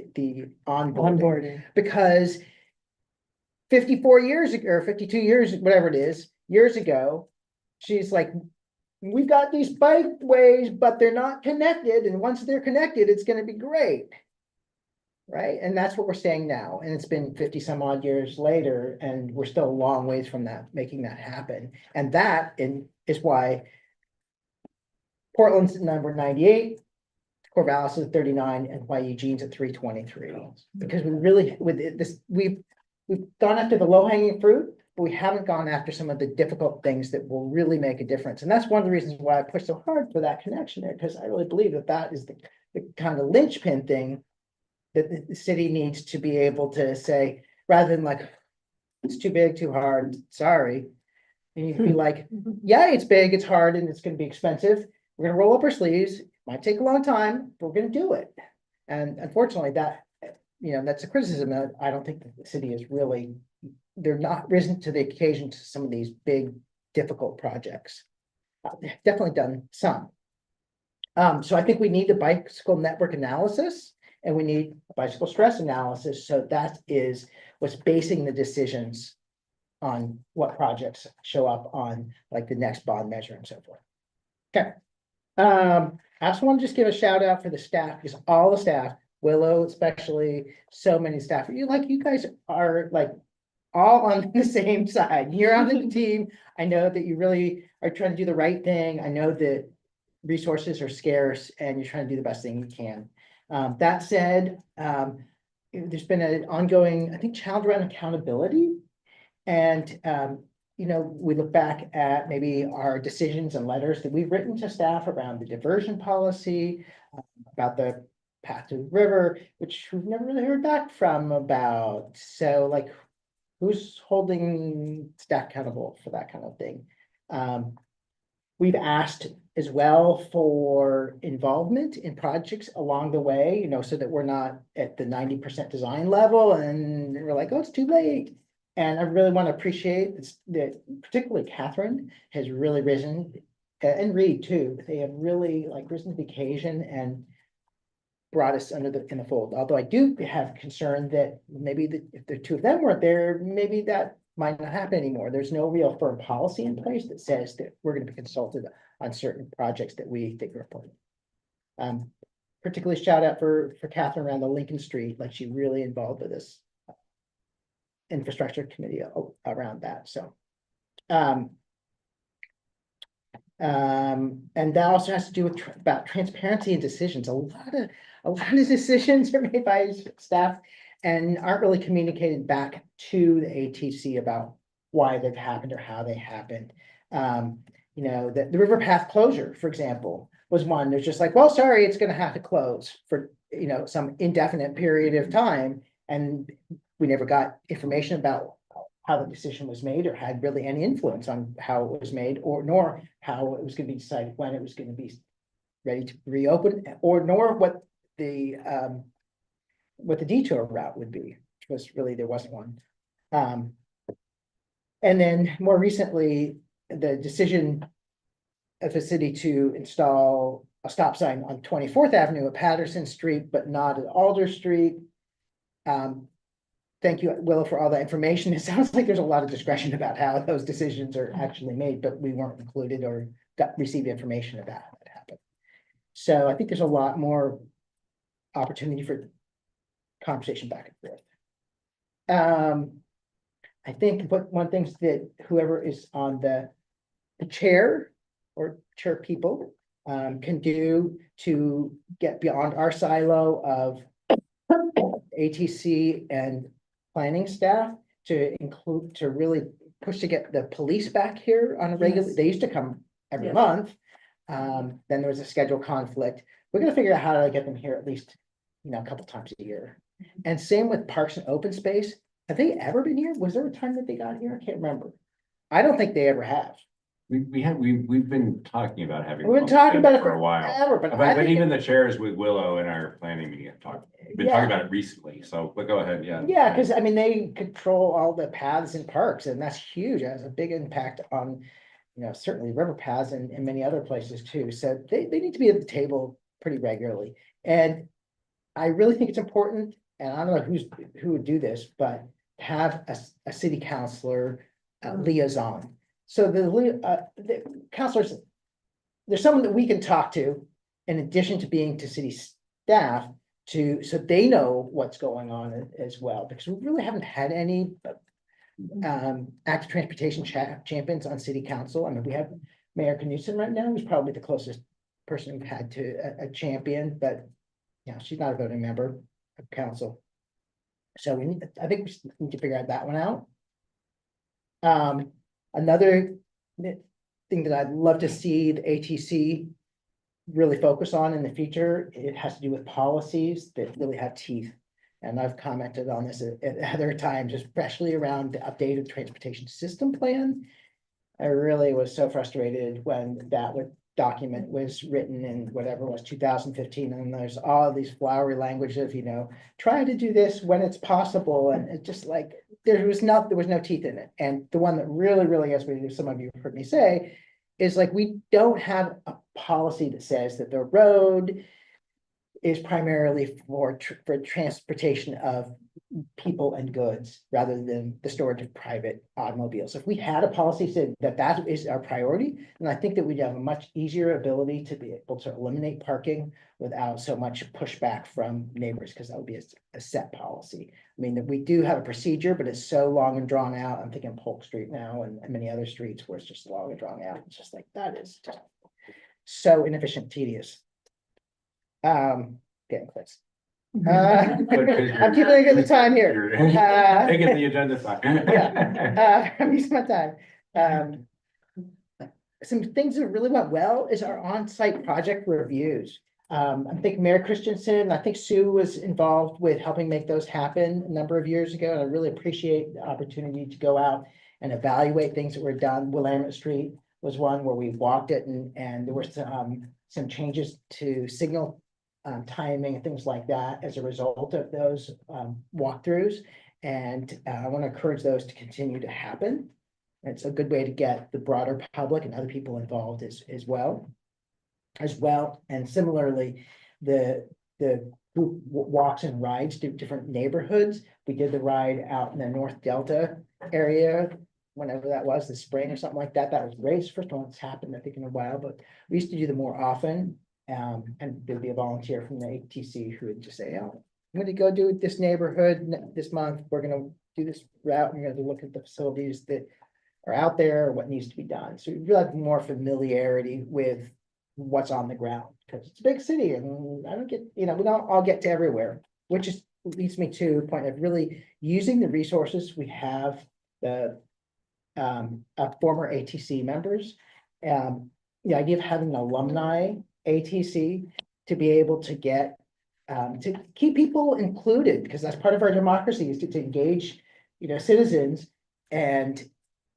onboarding. Because 54 years ago, or 52 years, whatever it is, years ago, she's like, we've got these bikeways, but they're not connected. And once they're connected, it's going to be great. Right. And that's what we're saying now. And it's been 50 some odd years later, and we're still a long ways from that, making that happen. And that is why Portland's at number 98, Corvallis is 39, and why Eugene's at 323. Because we really, with this, we've gone after the low hanging fruit, but we haven't gone after some of the difficult things that will really make a difference. And that's one of the reasons why I pushed so hard for that connection there, because I really believe that is the kind of linchpin thing that the city needs to be able to say, rather than like, it's too big, too hard, sorry. And you can be like, yeah, it's big, it's hard, and it's gonna be expensive. We're gonna roll up our sleeves, might take a long time, but we're gonna do it. And unfortunately, that's a criticism that I don't think that the city is really, they're not risen to the occasion to some of these big, difficult projects. They've definitely done some. So I think we need the bicycle network analysis and we need bicycle stress analysis. So that is what's basing the decisions on what projects show up on like the next bond measure and so forth. Okay. I also want to just give a shout out for the staff because all the staff, Willow especially, so many staff, you guys are like all on the same side. You're on the team. I know that you really are trying to do the right thing. I know that resources are scarce and you're trying to do the best thing you can. That said, there's been an ongoing, I think, challenge around accountability. And, we look back at maybe our decisions and letters that we've written to staff around the diversion policy, about the path to the river, which we've never really heard back from about. So like, who's holding staff accountable for that kind of thing? We've asked as well for involvement in projects along the way, so that we're not at the 90% design level and we're like, oh, it's too late. And I really want to appreciate that particularly Catherine has really risen, and Reed too. They have really risen to the occasion and brought us in the fold. Although I do have concern that maybe if the two of them weren't there, maybe that might not happen anymore. There's no real firm policy in place that says that we're going to be consulted on certain projects that we think are important. Particularly shout out for Catherine around the Lincoln Street, like she really involved with this infrastructure committee around that. So, and that also has to do with about transparency and decisions. A lot of decisions are made by staff and aren't really communicated back to the ATC about why they've happened or how they happened. The river path closure, for example, was one. There's just like, well, sorry, it's going to have to close for some indefinite period of time, and we never got information about how the decision was made or had really any influence on how it was made, or nor how it was going to be decided when it was going to be ready to reopen, or nor what the detour route would be, which was really, there wasn't one. And then more recently, the decision of the city to install a stop sign on 24th Avenue at Patterson Street, but not at Alder Street. Thank you, Willow, for all that information. It sounds like there's a lot of discretion about how those decisions are actually made, but we weren't included or received information about how that happened. So I think there's a lot more opportunity for conversation back and forth. I think one thing that whoever is on the chair or chair people can do to get beyond our silo of ATC and planning staff to really push to get the police back here on a regular. Yes. They used to come every Yes. month. Then there was a schedule conflict. We're gonna figure out how to get them here at least, a couple times a year. And same with parks and open space. Have they ever been here? Was there a time that they got here? I can't remember. I don't think they ever have. We've been talking about having. We've been talking about it for a while. forever, but I But think even the chairs with Willow in our planning meeting have been talking about it recently, so, but go ahead, yeah. Yeah, because I mean, they control all the paths and parks, and that's huge. It has a big impact on, certainly river paths and many other places too. So they need to be at the table pretty regularly. And I really think it's important, and I don't know who would do this, but have a city councilor liaison. So the counselors, there's someone that we can talk to in addition to being to city staff so they know what's going on as well, because we really haven't had any active transportation champions on city council. I mean, we have Mayor Knudsen right now, who's probably the closest person we've had to a champion, but she's not a voting member of council. So I think we need to figure out that one out. Another thing that I'd love to see the ATC really focus on in the future, it has to do with policies that really have teeth. And I've commented on this at other times, especially around the updated transportation system plan. I really was so frustrated when that document was written in whatever it was 2015, and there's all these flowery language of try to do this when it's possible, and it's just like there was no teeth in it. And the one that really, as some of you have heard me say, is like we don't have policy that says that the road is primarily for transportation of people and goods rather than the storage of private automobiles. If we had a policy said that that is our priority, then I think that we'd have a much easier ability to be able to eliminate parking without so much pushback from neighbors, because that would be a set policy. I mean, that we do have a procedure, but it's so long and drawn out. I'm thinking Polk Street now and many other streets where it's just long and drawn out. It's just like, that is just so inefficient, tedious. Getting close. I'm keeping a good time here. Taking the agenda side. I'm using my time. Some things that really went well is our on-site project reviews. I think Mayor Christensen, I think Sue was involved with helping make those happen a number of years ago. And I really appreciate the opportunity to go out and evaluate things that were done. Willamette Street was one where we walked it and there were some changes to signal timing and things like that as a result of those walkthroughs. And I want to encourage those to continue to happen. It's a good way to get the broader public and other people involved as well. And similarly, the group walks and rides to different neighborhoods. We did the ride out in the North Delta area, whenever that was, the spring or something like that. That was great. It's the first one that's happened, I think, in a while, but we used to do them more often. And there'd be a volunteer from the ATC who would just say, oh, I'm going to go do this neighborhood this month. We're going to do this route. And we're going to look at the facilities that are out there, what needs to be done. So you have more familiarity with what's on the ground, because it's a big city and I don't get, we don't all get to everywhere, which is leads me to a point of really using the resources we have, the former ATC members. The idea of having an alumni ATC to be able to get to keep people included, because that's part of our democracy, is to engage citizens. And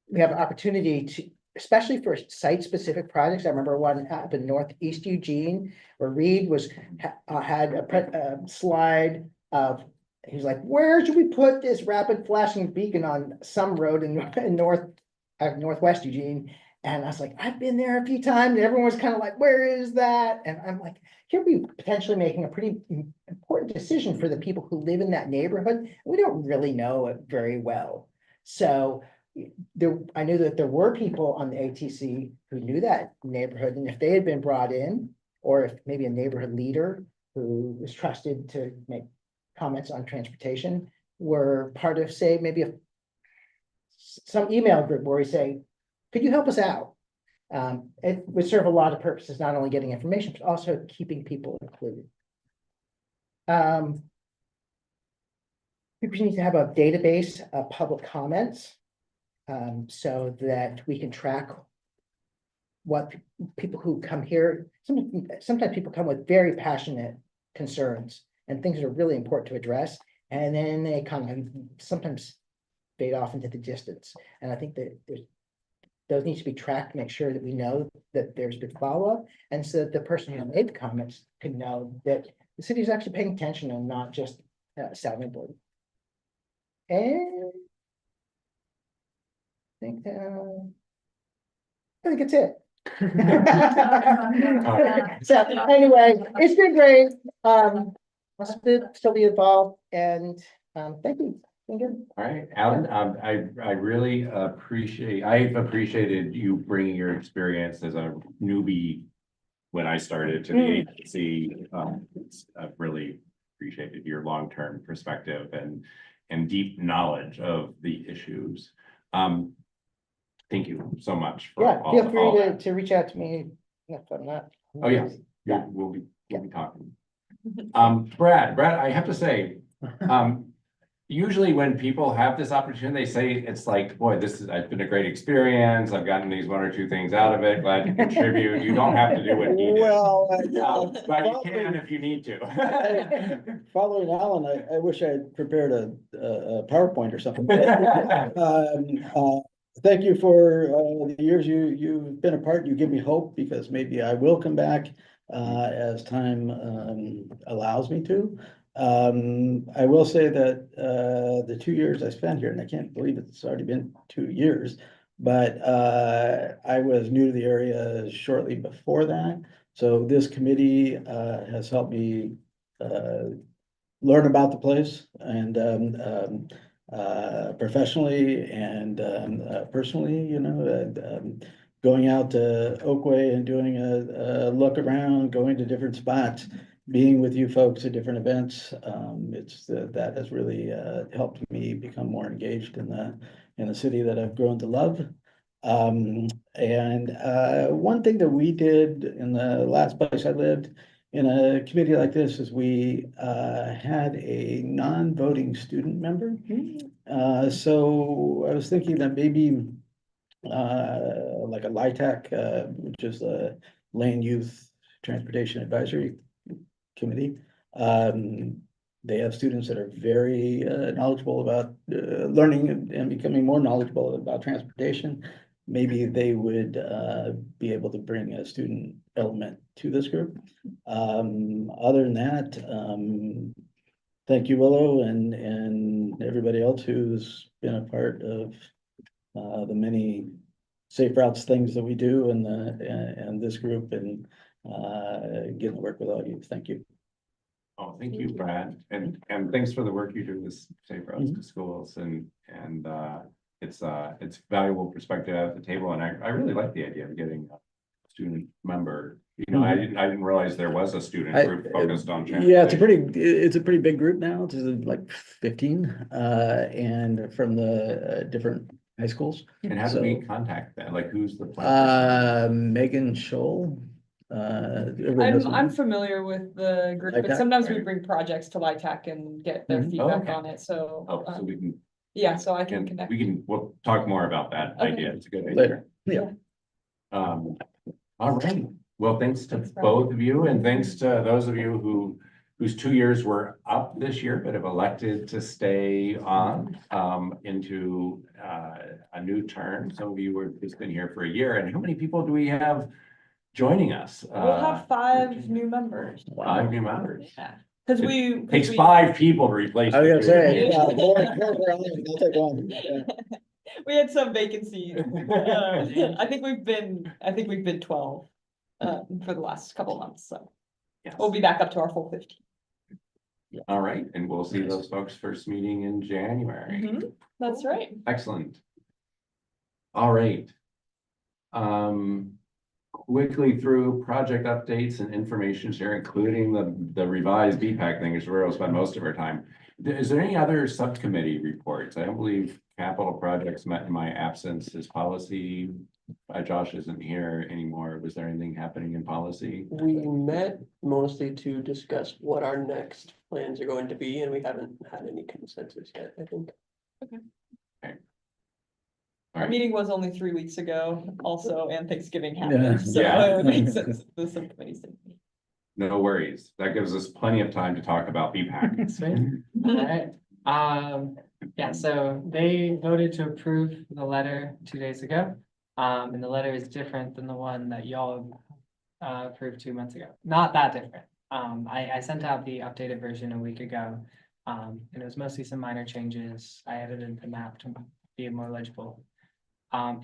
we have an opportunity to, especially for site-specific projects. I remember one up in Northeast Eugene where Reed had a slide of, he was like, where should we put this rapid flashing beacon on some road in Northwest Eugene? And I was like, I've been there a few times. And everyone was kind of like, where is that? And I'm like, here we potentially making a pretty important decision for the people who live in that neighborhood. We don't really know it very well. So I knew that there were people on the ATC who knew that neighborhood. And if they had been brought in, or if maybe a neighborhood leader who was trusted to make comments on transportation were part of, say, maybe some email group where we say, could you help us out? It would serve a lot of purposes, not only getting information, but also keeping people included. We need to have a database of public comments so that we can track what people who come here. Sometimes people come with very passionate concerns and things that are really important to address, and then they kind of sometimes fade off into the distance. And I think that those need to be tracked to make sure that we know that there's been follow-up, and so that the person who made the comments can know that the city is actually paying attention and not just sounding board. And I think that's it. So anyway, it's been great. Must still be involved, and thank you. Thank you. All right, Alan, I really I've appreciated you bringing your experience as a newbie when I started to the agency. I've really appreciated your long-term perspective and deep knowledge of the issues. Thank you so much for feel free to reach out to me if I'm not. Oh, yeah. We'll be talking. Brad, I have to say, usually when people have this opportunity, they say it's like, boy, it's been a great experience. I've gotten these one or two things out of it. Glad to contribute. You don't have to do what he did. Well, but you can if you need to. Following Alan, I wish I had prepared a PowerPoint or something. Thank you for the years you've been a part. You give me hope, because maybe I will come back as time allows me to. I will say that the 2 years I spent here, and I can't believe it's already been 2 years, but I was new to the area shortly before that. So this committee has helped me learn about the place and professionally and personally, you know, going out to Oakway and doing a look around, going to different spots, being with you folks at different events. That has really helped me become more engaged in the city that I've grown to love. And one thing that we did in the last place I lived in a committee like this is we had a non-voting student member. So I was thinking that maybe like a LITAC, which is the Land Youth Transportation Advisory Committee. They have students that are very knowledgeable about learning and becoming more knowledgeable about transportation. Maybe they would be able to bring a student element to this group. Other than that, thank you, Willow, and everybody else who's been a part of the many safe routes things that we do and this group and getting to work with all you. Thank you. Oh, thank you, Brad, and thanks for the work you do with Safe Routes to Schools and it's valuable perspective at the table, and I really like the idea of getting a student member. You know, I didn't realize there was a student group focused on transportation. Yeah, it's a pretty big group now. It's like 15 and from the different high schools. And how do we contact that? Like, who's the plan? Megan Scholl. I'm familiar with the group, but LITAC? sometimes we bring projects to LITAC and get their feedback okay. on it, so. Oh, so we can. Yeah, so I can connect. We'll talk more about that Okay. idea. It's a good idea. Later. Yeah. All right. Well, thanks to both of you, and thanks to those of you whose 2 years were up this year, but have elected to stay on into a new term. Some of you have just been here for a year, and how many people do we have joining us? We'll have 5 new members. 5 new members. Yeah, because we. Takes 5 people to replace. I was gonna the say, two. I'll take one. Yeah. We had some vacancies. I think we've been 12 for the last couple months, so Yes. we'll be back up to our full 15. All right, and we'll see those folks first meeting in January. That's right. Excellent. All right. Quickly through project updates and information share, including the revised BPAC thing, is where we'll spend most of our time. Is there any other subcommittee reports? I don't believe capital projects met in my absence. Is policy, Josh isn't here anymore. Was there anything happening in policy? We met mostly to discuss what our next plans are going to be, and we haven't had any consensus yet, I think. Our meeting was only 3 weeks ago also, and Thanksgiving Yeah. happened, so Yeah. it makes sense, the subcommittees. No worries. That gives us plenty of time to talk about BPAC. Sweet. Alright, yeah, so they voted to approve the letter 2 days ago. And the letter is different than the one that y'all approved 2 months ago. Not that different. I sent out the updated version a week ago. And it was mostly some minor changes. I edited the map to be more legible.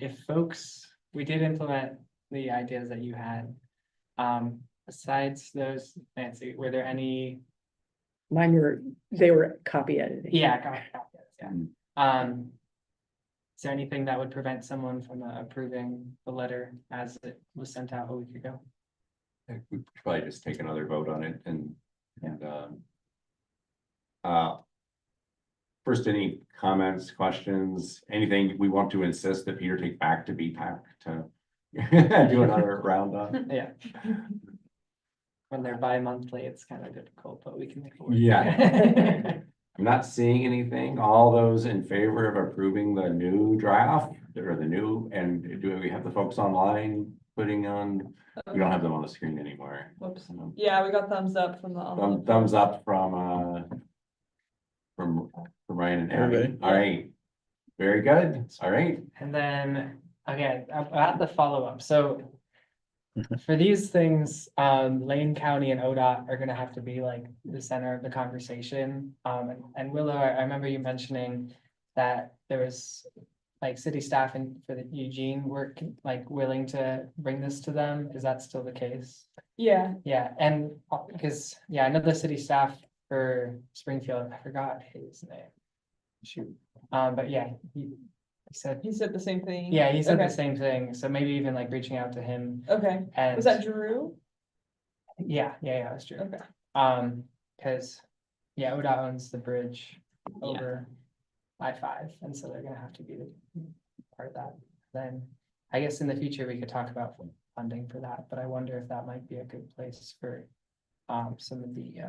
If folks, we did implement the ideas that you had. Besides those, Nancy, were there any? They were copy editing. Yeah, yeah. Is there anything that would prevent someone from approving the letter as it was sent out a week ago? We could probably just take another vote on it and first, any comments, questions, anything we want to insist that Peter take back to BPAC to do another round on? Yeah. When they're bi-monthly, it's kind of difficult, but we can make it work. Yeah. I'm not seeing anything. All those in favor of approving the new draft or the new, and do we have the folks online putting on? We don't have them on the screen anymore. Whoops. Yeah, we got thumbs up from the. Thumbs up from Ryan and Abby. Everybody. All right. Very good. All right. And then, okay, about the follow-up, so for these things, Lane County and ODOT are gonna have to be like the center of the conversation. And Willow, I remember you mentioning that there was like city staff and for the Eugene were like willing to bring this to them? Is that still the case? Yeah, Yeah, and because, yeah, I know the city staff for Springfield, I forgot his name. Shoot, but yeah, he said, he said the same thing. yeah, he said the Okay. same thing, so maybe even like reaching out to him Okay, and. was that Drew? Yeah, that's true. Okay. Cause, yeah, ODOT owns the bridge over I-5, and so they're gonna have to be the part of that. Then, I guess in the future, we could talk about funding for that, but I wonder if that might be a good place for some of the,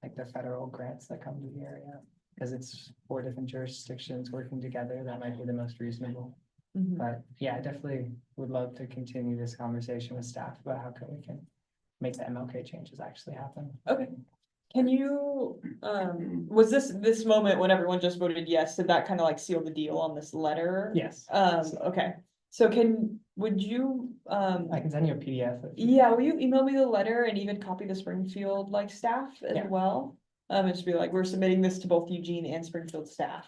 like the federal grants that come to the area. Cause it's 4 different jurisdictions working together, that might be the most reasonable. Mhm. But yeah, I definitely would love to continue this conversation with staff about how we can make the MLK changes actually happen. Okay. Can you, was this moment when everyone just voted yes, did that kind of like seal the deal on this letter? Yes. Okay, so would you, I can send you a PDF. yeah, will you email me the letter and even copy the Springfield like staff as Yeah. well? And just be like, we're submitting this to both Eugene and Springfield staff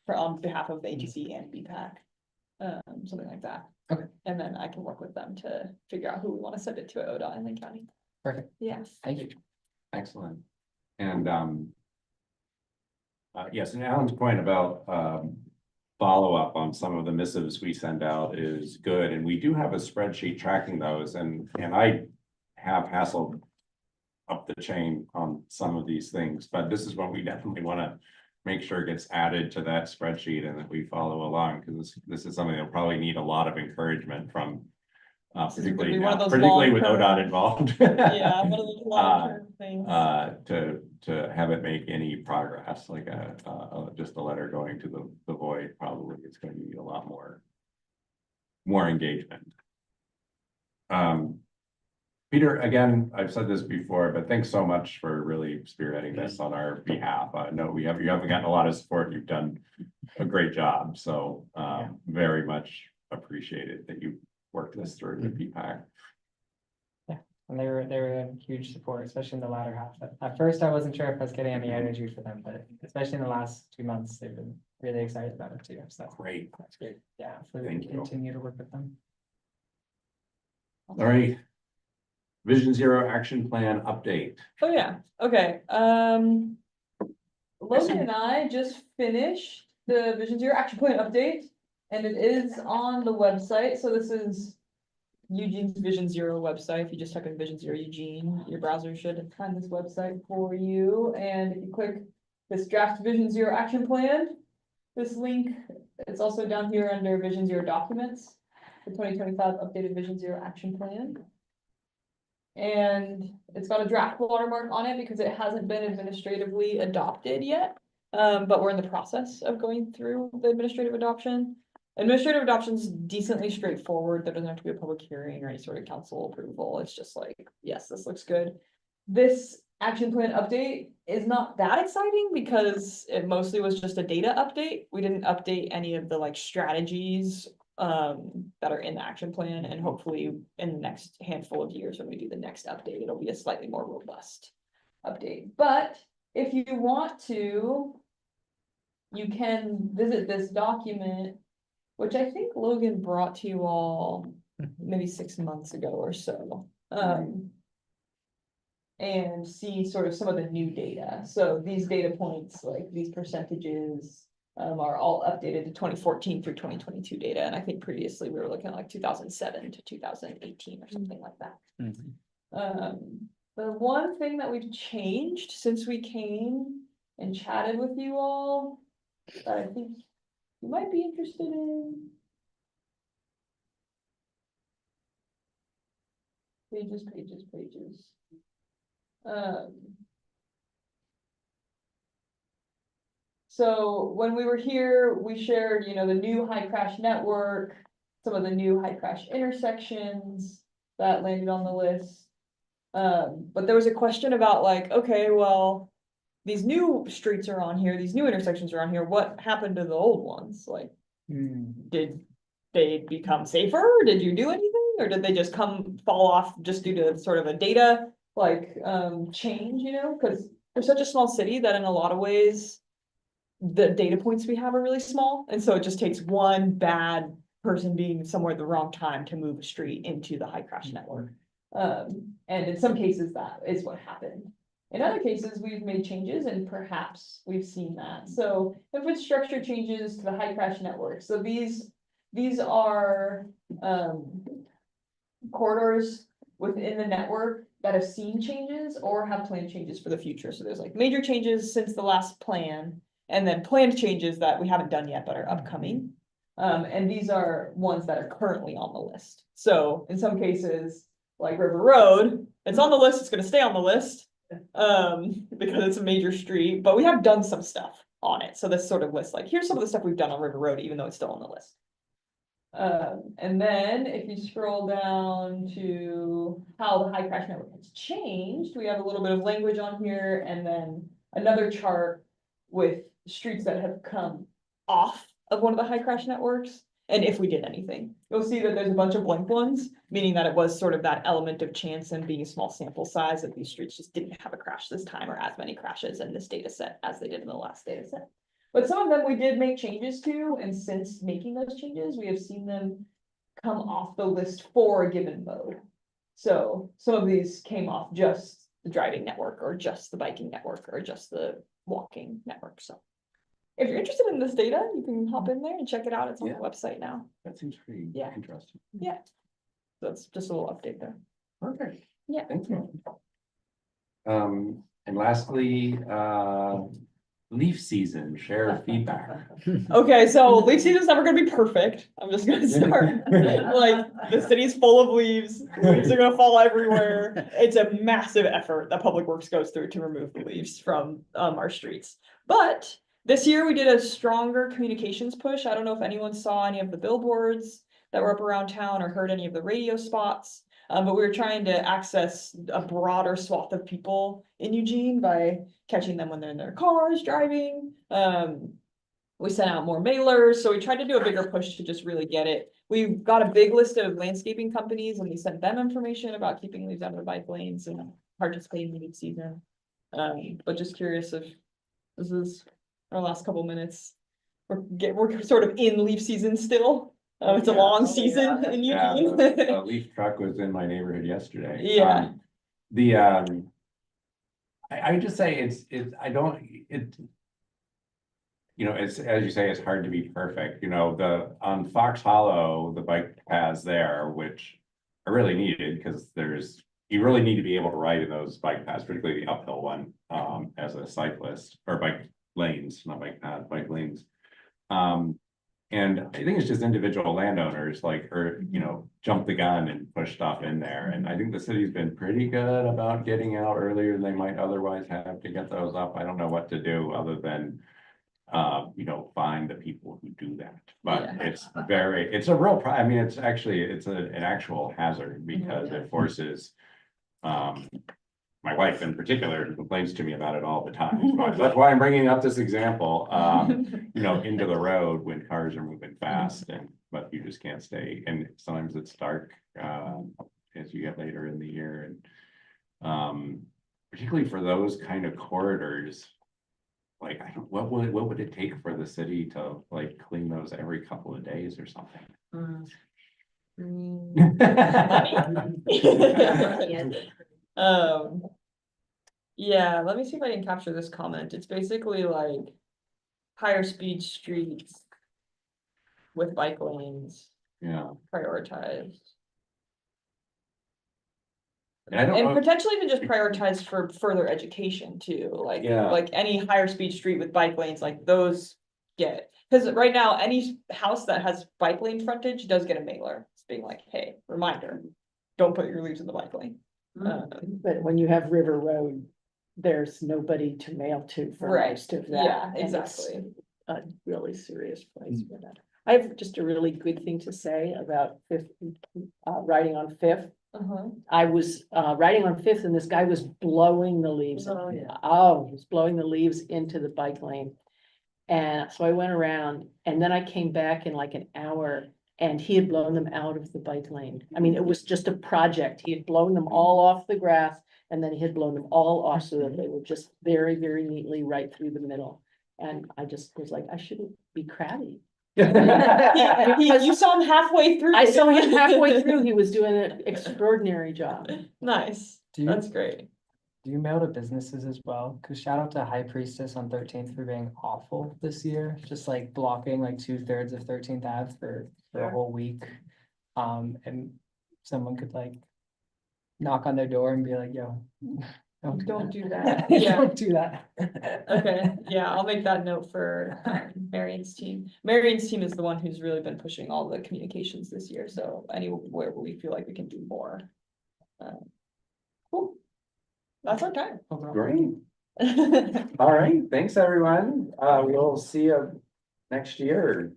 for on behalf of the ATC and BPAC. Something like that. Okay. And then I can work with them to figure out who we want to send it to at ODOT in Lynn County. Perfect. Yes. Thank you. Excellent. And, yes, and Alan's point about, follow-up on some of the missives we send out is good, and we do have a spreadsheet tracking those, and I have hassled up the chain on some of these things, but this is what we definitely want to make sure gets added to that spreadsheet and that we follow along, because this is something that'll probably need a lot of encouragement from This is gonna particularly be one of now, those particularly with long-term- ODOT involved. Yeah, one of those long-term things. To have it make any progress, like just a letter going to the void, probably it's going to need a lot more engagement. Peter, again, I've said this before, but thanks so much for really spearheading this on our behalf. I know you haven't gotten a lot of support. You've done a great job, so very much appreciated that you worked this through with PPAC. And they were a huge support, especially in the latter half. At first, I wasn't sure if I was getting any energy for them, but especially in the last 2 months, they've been really excited about it too. So Great. That's great. Yeah, so we Thank can you. continue to work with them. All right. Vision Zero Action Plan update. Oh, yeah, okay, Logan and I just finished the Vision Zero Action Plan update. And it is on the website, so this is Eugene's Vision Zero website. If you just type in Vision Zero Eugene, your browser should find this website for you. And if you click this draft Vision Zero Action Plan, this link, it's also down here under Vision Zero Documents, the 2025 updated Vision Zero Action Plan. And it's got a draft watermark on it because it hasn't been administratively adopted yet. But we're in the process of going through the administrative adoption. Administrative adoption is decently straightforward. There doesn't have to be a public hearing or any sort of council approval. It's just like, yes, this looks good. This action plan update is not that exciting because it mostly was just a data update. We didn't update any of the like strategies that are in the action plan, and hopefully in the next handful of years when we do the next update, it'll be a slightly more robust update. But if you want to, you can visit this document, which I think Logan brought to you all maybe 6 months ago or so. And see sort of some of the new data. So these data points, like these percentages, are all updated to 2014 through 2022 data. And I think previously we were looking at like 2007 to 2018 or something like that. The one thing that we've changed since we came and chatted with you all, that I think you might be interested in. Pages. So when we were here, we shared, the new high crash network, some of the new high crash intersections that landed on the list. But there was a question about like, okay, well, these new streets are on here, these new intersections are on here, what happened to the old ones? Like, did they become safer? Did you do anything? Or did they just fall off just due to sort of a data change, because we're such a small city that in a lot of ways, the data points we have are really small, and so it just takes one bad person being somewhere at the wrong time to move a street into the high crash network. And in some cases, that is what happened. In other cases, we've made changes and perhaps we've seen that. So infrastructure changes to the high crash network. So these are corridors within the network that have seen changes or have planned changes for the future. So there's like major changes since the last plan, and then planned changes that we haven't done yet but are upcoming. And these are ones that are currently on the list. So in some cases, like River Road, it's on the list, it's gonna stay on the list. Because it's a major street, but we have done some stuff on it. So this sort of list, like, here's some of the stuff we've done on River Road, even though it's still on the list. And then if you scroll down to how the high crash network has changed, we have a little bit of language on here, and then another chart with streets that have come off of one of the high crash networks. And if we did anything, you'll see that there's a bunch of blank ones, meaning that it was sort of that element of chance and being a small sample size that these streets just didn't have a crash this time, or as many crashes in this data set as they did in the last data set. But some of them we did make changes to, and since making those changes, we have seen them come off the list for a given mode. So some of these came off just the driving network, or just the biking network, or just the walking network. So if you're interested in this data, you can hop in there and check it out. It's on the website now. That seems pretty interesting. Yeah. So that's just a little update there. Perfect. Yeah. Thank you. And lastly, leaf season, share feedback. Okay, so leaf season's never gonna be perfect. I'm just gonna start. Like, the city's full of leaves. Leaves are gonna fall everywhere. It's a massive effort that Public Works goes through to remove the leaves from our streets. But this year we did a stronger communications push. I don't know if anyone saw any of the billboards that were up around town or heard any of the radio spots. But we were trying to access a broader swath of people in Eugene by catching them when they're in their cars driving. We sent out more mailers, so we tried to do a bigger push to just really get it. We got a big list of landscaping companies and we sent them information about keeping leaves out of the bike lanes and participating in leaf season. But just curious if this is our last couple minutes. We're sort of in leaf season still. It's a long season in Eugene. The leaf truck was in my neighborhood yesterday. Yeah. I would just say it's, as you say, it's hard to be perfect, on Fox Hollow, the bike paths there, which are really needed, because you really need to be able to ride in those bike paths, particularly the uphill one, as a cyclist, or bike lanes, not bike paths, bike lanes. And I think it's just individual landowners jump the gun and push stuff in there. And I think the city's been pretty good about getting out earlier than they might otherwise have to get those up. I don't know what to do other than, find the people who do that. But it's a real, it's an actual hazard, because it forces, my wife in particular complains to me about it all the time. So that's why I'm bringing up this example, into the road when cars are moving fast, but you just can't stay. And sometimes it's dark, as you get later in the year, and particularly for those kind of corridors, what would it take for the city to clean those every couple of days or something? Yeah, let me see if I can capture this comment. It's basically like higher speed streets with bike lanes. Yeah. Prioritized. And potentially even just prioritized for further education too, like any higher speed street with bike lanes, like those get, because right now any house that has bike lane frontage does get a mailer. It's being like, hey, reminder, don't put your leaves in the bike lane. But when you have River Road, there's nobody to mail to for most of that. Yeah, and it's exactly. A really serious place for that. I have just a really good thing to say about riding on Fifth. I was riding on Fifth and this guy was blowing the leaves. He was blowing the leaves into the bike lane. And so I went around and then I came back in like an hour and he had blown them out of the bike lane. I mean, it was just a project. He had blown them all off the grass and then he had blown them all off so that they were just very, very neatly right through the middle. And I just was like, I shouldn't be crabby. You saw him halfway through. I saw him halfway through, he was doing an extraordinary job. Nice, Do you, that's great. do you mail to businesses as well? Cause shout out to High Priestess on 13th for being awful this year, just like blocking like 2/3 of 13th Ave for a whole week. And someone could like knock on their door and be like, yo, Don't do that. Yeah, Yeah, don't do that. okay, yeah, I'll make that note for Marion's team. Marion's team is the one who's really been pushing all the communications this year, so anywhere where we feel like we can do more. Cool. That's our time. Great. All right, thanks, everyone. We'll see you next year.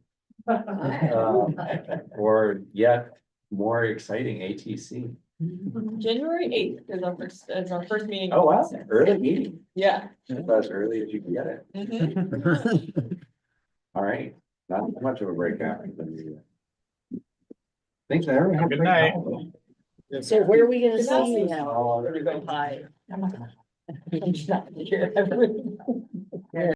Or yet more exciting ATC. January 8th is our first meeting. Oh, wow, early meeting. Yeah. About as early as you can get it. Mhm. All right, not much of a breakout. Thanks, everyone. Have a Good great night. holiday. So where are we gonna Good night. see you now? Oh, Everybody, hi. I'm not here.